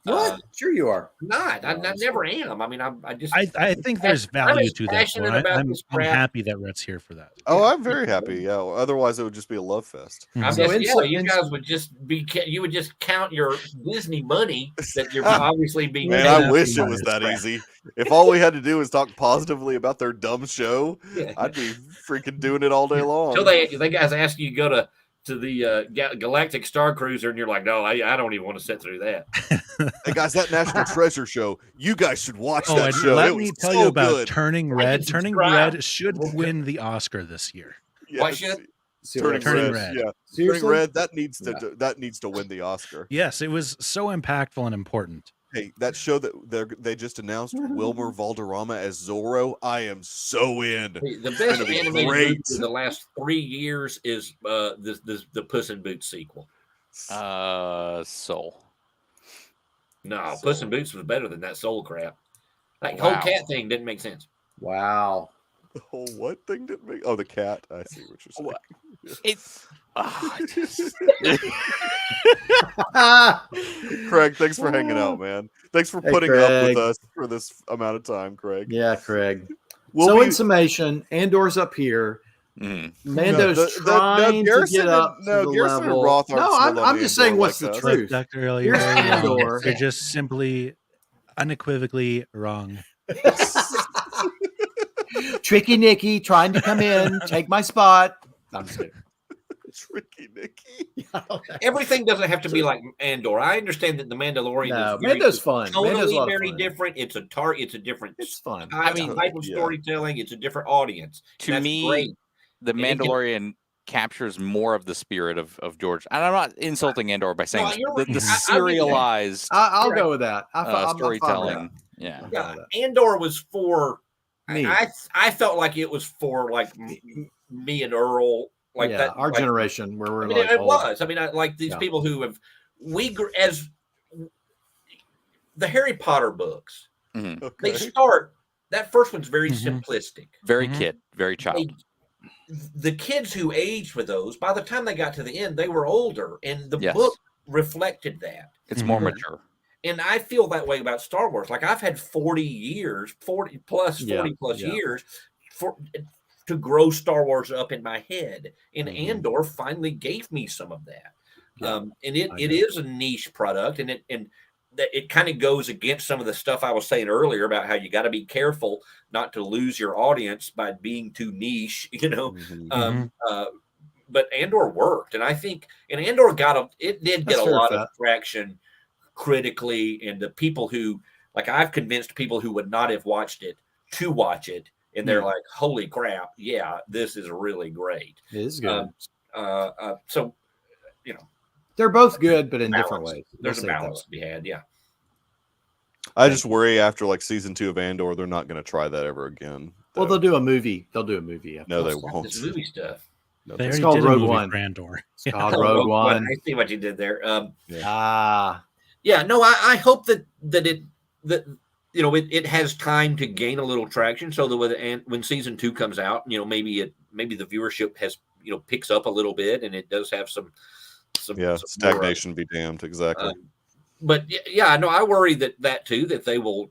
What? Sure you are. Not. I never am. I mean, I think there's value to that. I'm happy that Rhett's here for that. Oh, I'm very happy. Yeah. Otherwise, it would just be a love fest. You guys would just you would just count your Disney money that you're obviously being. Man, I wish it was that easy. If all we had to do was talk positively about their dumb show, I'd be freaking doing it all day long. So they guys ask you to go to the Galactic Star Cruiser, and you're like, no, I don't even want to sit through that. Hey guys, that National Treasure show, you guys should watch that show. Let me tell you about Turning Red. Turning Red should win the Oscar this year. Yes. Why should Turning Red? Yeah, Seriously? Turning Red. That needs to win the Oscar. Yes, it was so impactful and important. Hey, that show that they just announced Wilmer Valderrama as Zorro. I am so in. Hey, the best animated movie in the last 3 years is the Puss in Boots sequel. Soul. No, Puss in Boots was better than that Soul crap. That whole cat thing didn't make sense. Wow. The whole what thing didn't make? Oh, the cat. I see what you're saying. Craig, thanks for hanging out, man. Thanks for putting up with us for this amount of time, Craig. Yeah, Craig. In summation, Andor's up here. Mando's trying to get up to the level. I'm just saying what's the truth. Dr. Earlier, you're just simply unequivocally wrong. Tricky Nicky trying to come in, take my spot. I'm just kidding. Tricky Nicky. Everything doesn't have to be like Andor. I understand that the Mandalorian is Mando's fun. Totally very different. It's a different. It's fun. Type of storytelling. It's a different audience. To me, great. The Mandalorian captures more of the spirit of George. And I'm not insulting Andor by saying the serialized. I'll go with that. Storytelling. Yeah. Andor was for. I felt like it was for like me and Earl. Like that, our generation where we're it was. I mean, like these people who have as the Harry Potter books. They start. That first one's very simplistic, very kid, very child. The kids who aged with those, by the time they got to the end, they were older, and the book reflected that. It's more mature. And I feel that way about Star Wars. Like I've had 40 plus years to grow Star Wars up in my head. And Andor finally gave me some of that. And it is a niche product, and it kind of goes against some of the stuff I was saying earlier about how you got to be careful not to lose your audience by being too niche, but Andor worked. And I think, Andor did get a lot of traction critically, and the people who, like, I've convinced people who would not have watched it to watch it, and they're like, holy crap, yeah, this is really great. It is good. So, they're both good, but in different ways. There's a balance to be had, yeah. I just worry after like season 2 of Andor, they're not going to try that ever again. Well, they'll do a movie. No, they won't. This movie stuff. It's called Rogue One. It's called Rogue One. I see what you did there. Yeah. No, I hope that it has time to gain a little traction, so that when season 2 comes out, maybe the viewership has picks up a little bit, and it does have some stagnation be damned, exactly. But I worry that too, that they will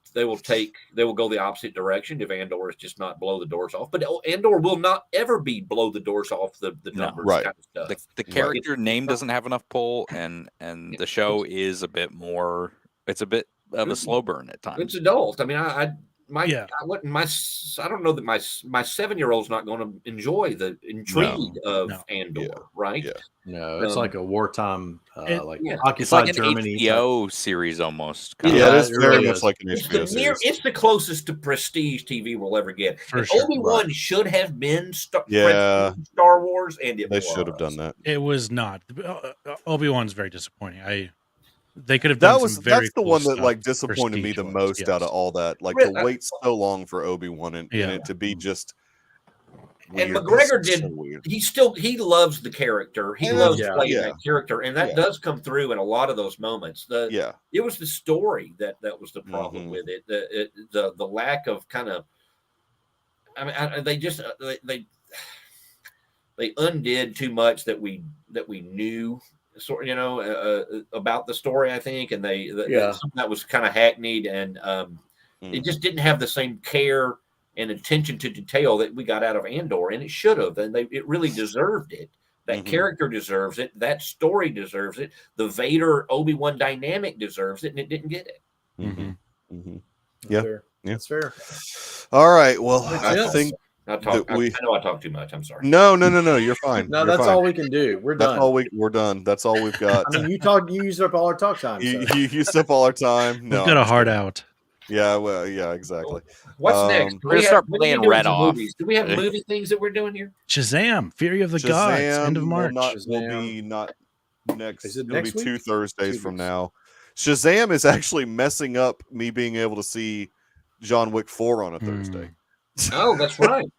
go the opposite direction if Andor is just not blow the doors off. But Andor will not ever be blow the doors off the numbers kind of stuff. The character name doesn't have enough pull, and the show is a bit more. It's a bit of a slow burn at times. It's adult. I mean, I don't know that my 7-year-old's not going to enjoy the intrigue of Andor, right? Yeah. No, it's like a wartime, occupied it's like an Germany HBO series almost. It's very much like an HBO series. It's the closest to prestige TV we'll ever get. For sure. Obi-Wan should have been Star Wars, and they should have done that. It was not. Obi-Wan's very disappointing. They could have done that's the one that like disappointed me the most out of all that. Like to wait so long for Obi-Wan and it to be just And McGregor he loves the character. He loves playing that character, and that does come through in a lot of those moments. It was the story that was the problem with it. The lack of kind of. I mean, they undid too much that we knew, sort about the story. I think, and something that was kind of hackneyed, and it just didn't have the same care and attention to detail that we got out of Andor, and it should have. And it really deserved it. That character deserves it. That story deserves it. The Vader Obi-Wan dynamic deserves it, and it didn't get it. Yeah, that's fair. All right. Well, I think. I know I talk too much. I'm sorry. No. You're fine. No, that's all we can do. We're done. We're done. That's all we've got. I mean, you used up all our talk time. You used up all our time. No, we've got a hard out. Yeah, well, yeah, exactly. What's next? We're gonna start playing Red Off. Do we have movie things that we're doing here? Shazam! Fury of the Gods. End of March. Will be not next. Is it It'll next be week? 2 Thursdays from now. Shazam is actually messing up me being able to see John Wick 4 on a Thursday. Oh, that's right.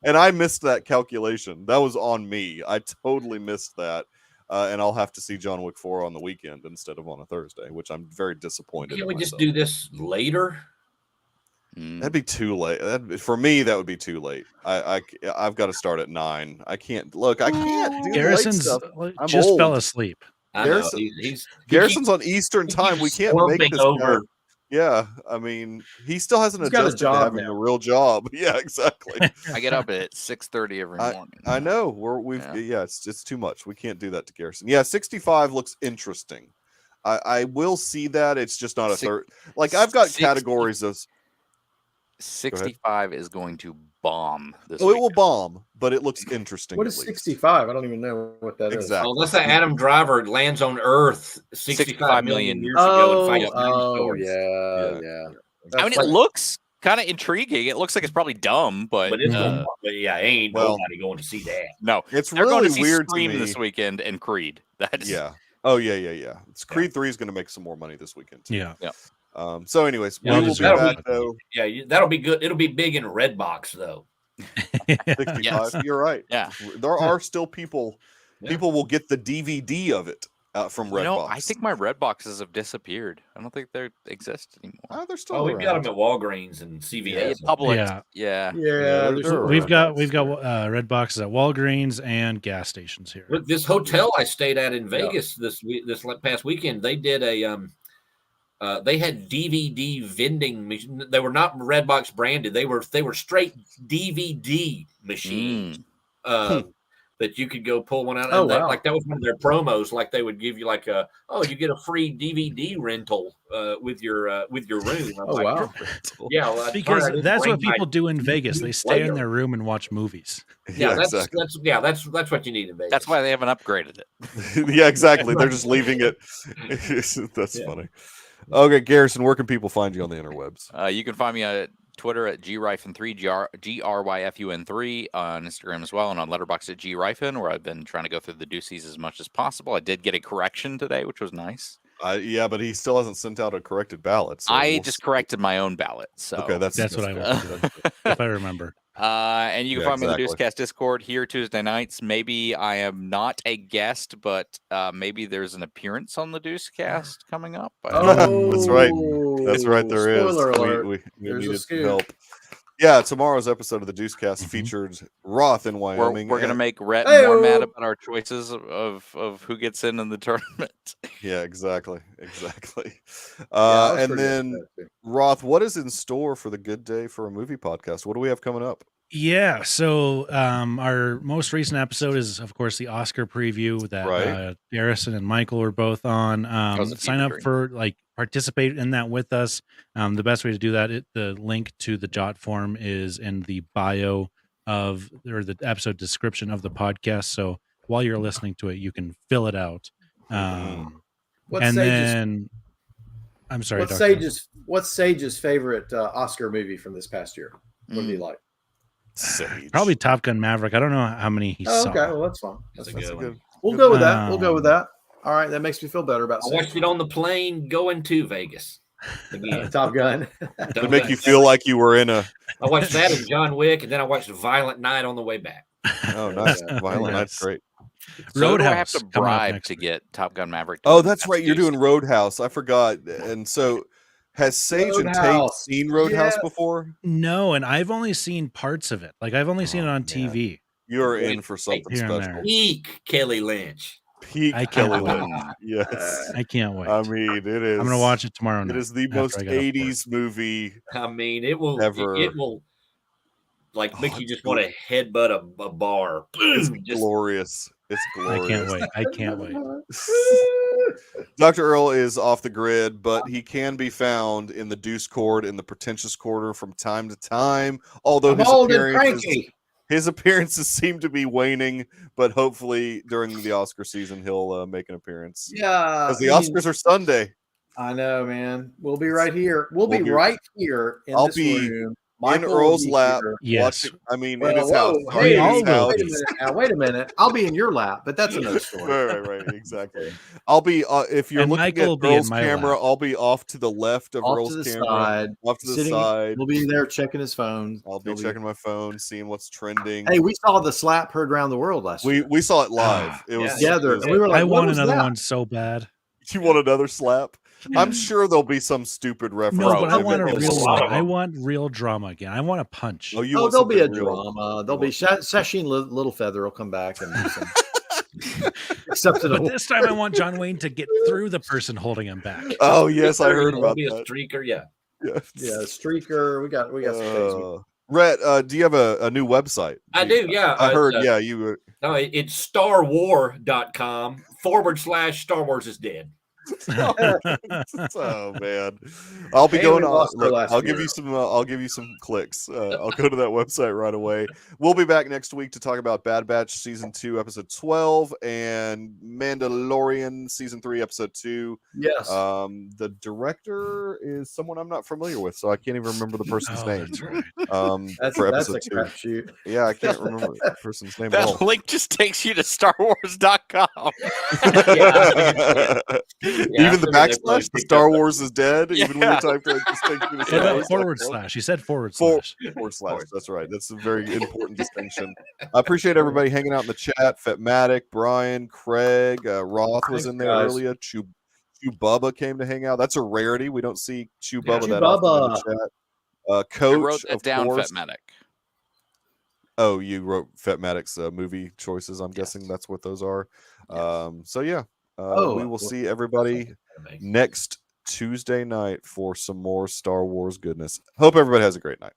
And I missed that calculation. That was on me. I totally missed that. And I'll have to see John Wick 4 on the weekend instead of on a Thursday, which I'm very disappointed. Can't we just do this later? That'd be too late. For me, that would be too late. I've got to start at 9. I can't do Garrison's late stuff. I'm just old. fell asleep. Garrison's on Eastern time. We can't make this over. Yeah, I mean, he still hasn't adjusted to having a real job. Yeah, exactly. I get up at 6:30 every morning. I know. It's too much. We can't do that to Garrison. Yeah, 65 looks interesting. I will see that. It's just not a third. Like I've got categories of 65 is going to bomb this weekend. It will bomb, but it looks interesting. What is 65? I don't even know what that is. Unless that Adam Driver lands on Earth 65 million years ago and fights dinosaurs. Yeah. I mean, it looks kind of intriguing. It looks like it's probably dumb, but ain't nobody going to see that. No, it's they're really going to see weird Scream to me. this weekend and Creed. That's Oh yeah. It's Creed 3 is going to make some more money this weekend too. Yeah. So, anyways, we will be back though. Yeah, that'll be good. It'll be big in Redbox though. 65. Yes. You're right. Yeah, there are still people. Yeah. People will get the DVD of it from Redbox. I think my Redboxes have disappeared. I don't think they exist anymore. They're still. We've got them at Walgreens and CVS. Public. Yeah. We've got Redboxes at Walgreens and gas stations here. Look, this hotel I stayed at in Vegas this past weekend, they did they had DVD vending machines. They were not Redbox branded. They were straight DVD machines that you could go pull one out. Like that was one of their promos. Like they would give you you get a free DVD rental with your room. Wow! Yeah, well, because that's what people do in Vegas. They stay in their room and watch movies. Yeah, that's what you need in Vegas. That's why they haven't upgraded it. Yeah, exactly. They're just leaving it. That's funny. Okay, Garrison, where can people find you on the interwebs? You can find me at Twitter at gryfin3, GRYFUN3, on Instagram as well, and on Letterboxd at gryfin, where I've been trying to go through the Deuces as much as possible. I did get a correction today, which was nice. Yeah, but he still hasn't sent out a corrected ballot. So I just corrected my own ballot. So okay, that's what I wanted, if I remember. And you can find me on the Deucecast Discord here Tuesday nights. Maybe I am not a guest, but maybe there's an appearance on the Deucecast coming up. That's right. That's right. There is. Alert. We needed some help. Yeah, tomorrow's episode of the Deucecast featured Roth in Wyoming. We're going to make Rhett more mad about our choices of who gets in the tournament. Yeah, exactly. And then, Roth, what is in store for the Good Day for a Movie podcast? What do we have coming up? Yeah, so our most recent episode is, of course, the Oscar preview that Garrison and Michael were both on. Sign up for, participate in that with us. The best way to do that, the link to the Jot form is in the bio or the episode description of the podcast. So while you're listening to it, you can fill it out. I'm sorry. What's Sage's favorite Oscar movie from this past year? What do you like? Sage. Probably Top Gun Maverick. I don't know how many he saw. Okay, well that's fine. That's a good one. We'll go with that. All right, that makes me feel better about. I watched it on the plane going to Vegas. again. Top Gun. To make you feel like you were in a. I watched that and John Wick, and then I watched Violent Night on the way back. Oh, nice. Yeah, Violent nice. Night's great. So who do I have Roadhouse to coming up bribe next to week. get Top Gun Maverick? To Oh, win that's Best right. You're doing Deuce? Roadhouse. I forgot. And so, has Sage and Tate Roadhouse. seen Roadhouse Yes. before? No, and I've only seen parts of it. Like I've only seen it on man. TV. You're in for something Here and special. there. Peak Kelly Lynch. Peak I can't Kelly wait. Lynch. Yes. I can't wait. I mean, it is. I'm gonna watch it tomorrow night. It is the after most I get off work. 80s movie. I mean, it will. Ever. It will. Like make Oh, you it's just want to headbutt a bar. It's Boom, just- glorious. It's I glorious. can't wait. I can't wait. Dr. Earl is off the grid, but he can be found in the Deuce Court in the pretentious corner from time to time. Although I'm old and cranky. his appearances seem to be waning, but hopefully during the Oscar season he'll make an appearance. Yeah, Because the Oscars are Sunday. I know, man. We'll be right here. We'll be be- right here in I'll this be room. In Michael will Earl's be lap, here. Yes. watching, I mean, Well, in his whoa, house. hey, in his wait house. a minute. Now, wait a minute. I'll be in your lap, but that's another story. Right, exactly. I'll be if you're And looking Michael will at be in Earl's my camera, lap. I'll be off to the left of Off Earl's to the camera, side. off to the Sitting, side. we'll be there checking his phone. I'll be checking my phone, seeing what's trending. Hey, we saw the slap heard around the world last year. We saw it live. It was Together, it was- and we were like, I what want was another that? one so bad. You want another slap? I'm sure there'll be some stupid reference. No, but I to want a it. real lot one. of I them. want real drama again. I want a punch. Oh, you Oh, want there'll be a something real. drama. There'll be Sasheen Littlefeather will come back and do some But acceptable. this time I want John Wayne to get through the person holding him back. Oh yes, I heard There'll about be a that. streaker. Yeah. Yeah. Yeah, streaker. We got some things. Rhett, do you have a new website? I do. Yeah. I heard. It's, Yeah, you were. No, it's starwar.com/Star Wars is dead. Oh man, I'll be And going we on. lost her Look, last I'll give year. you some. I'll give you some clicks. I'll go to that website right away. We'll be back next week to talk about Bad Batch season 2, episode 12, and Mandalorian season 3, episode 2. Yes. The director is someone I'm not familiar with, so I can't even remember the person's name. That's right. That's for a episode 2. crapshoot. Yeah, I can't remember the person's name at all. That link just takes you to StarWars.com. Even the backslash, the Star Wars is dead. Even when you Yeah. type it, just take you to What Star about Wars. forward slash? He said forward slash. Forward slash. That's right. That's a very important distinction. I appreciate everybody hanging out in the chat. Fetmatic, Brian, Craig, Roth was Thanks, in there guys. earlier. Chew Bubba came to hang out. That's a rarity. We don't see Chew Bubba Chew that often in the Bubba. chat. I Coach, wrote that of down, course. Fetmatic. Oh, you wrote Fetmatic's movie choices. I'm Yes. guessing that's what those are. Yes. So yeah, Oh, we will see everybody next Tuesday night for some more Star Wars goodness. Hope everybody has a great night.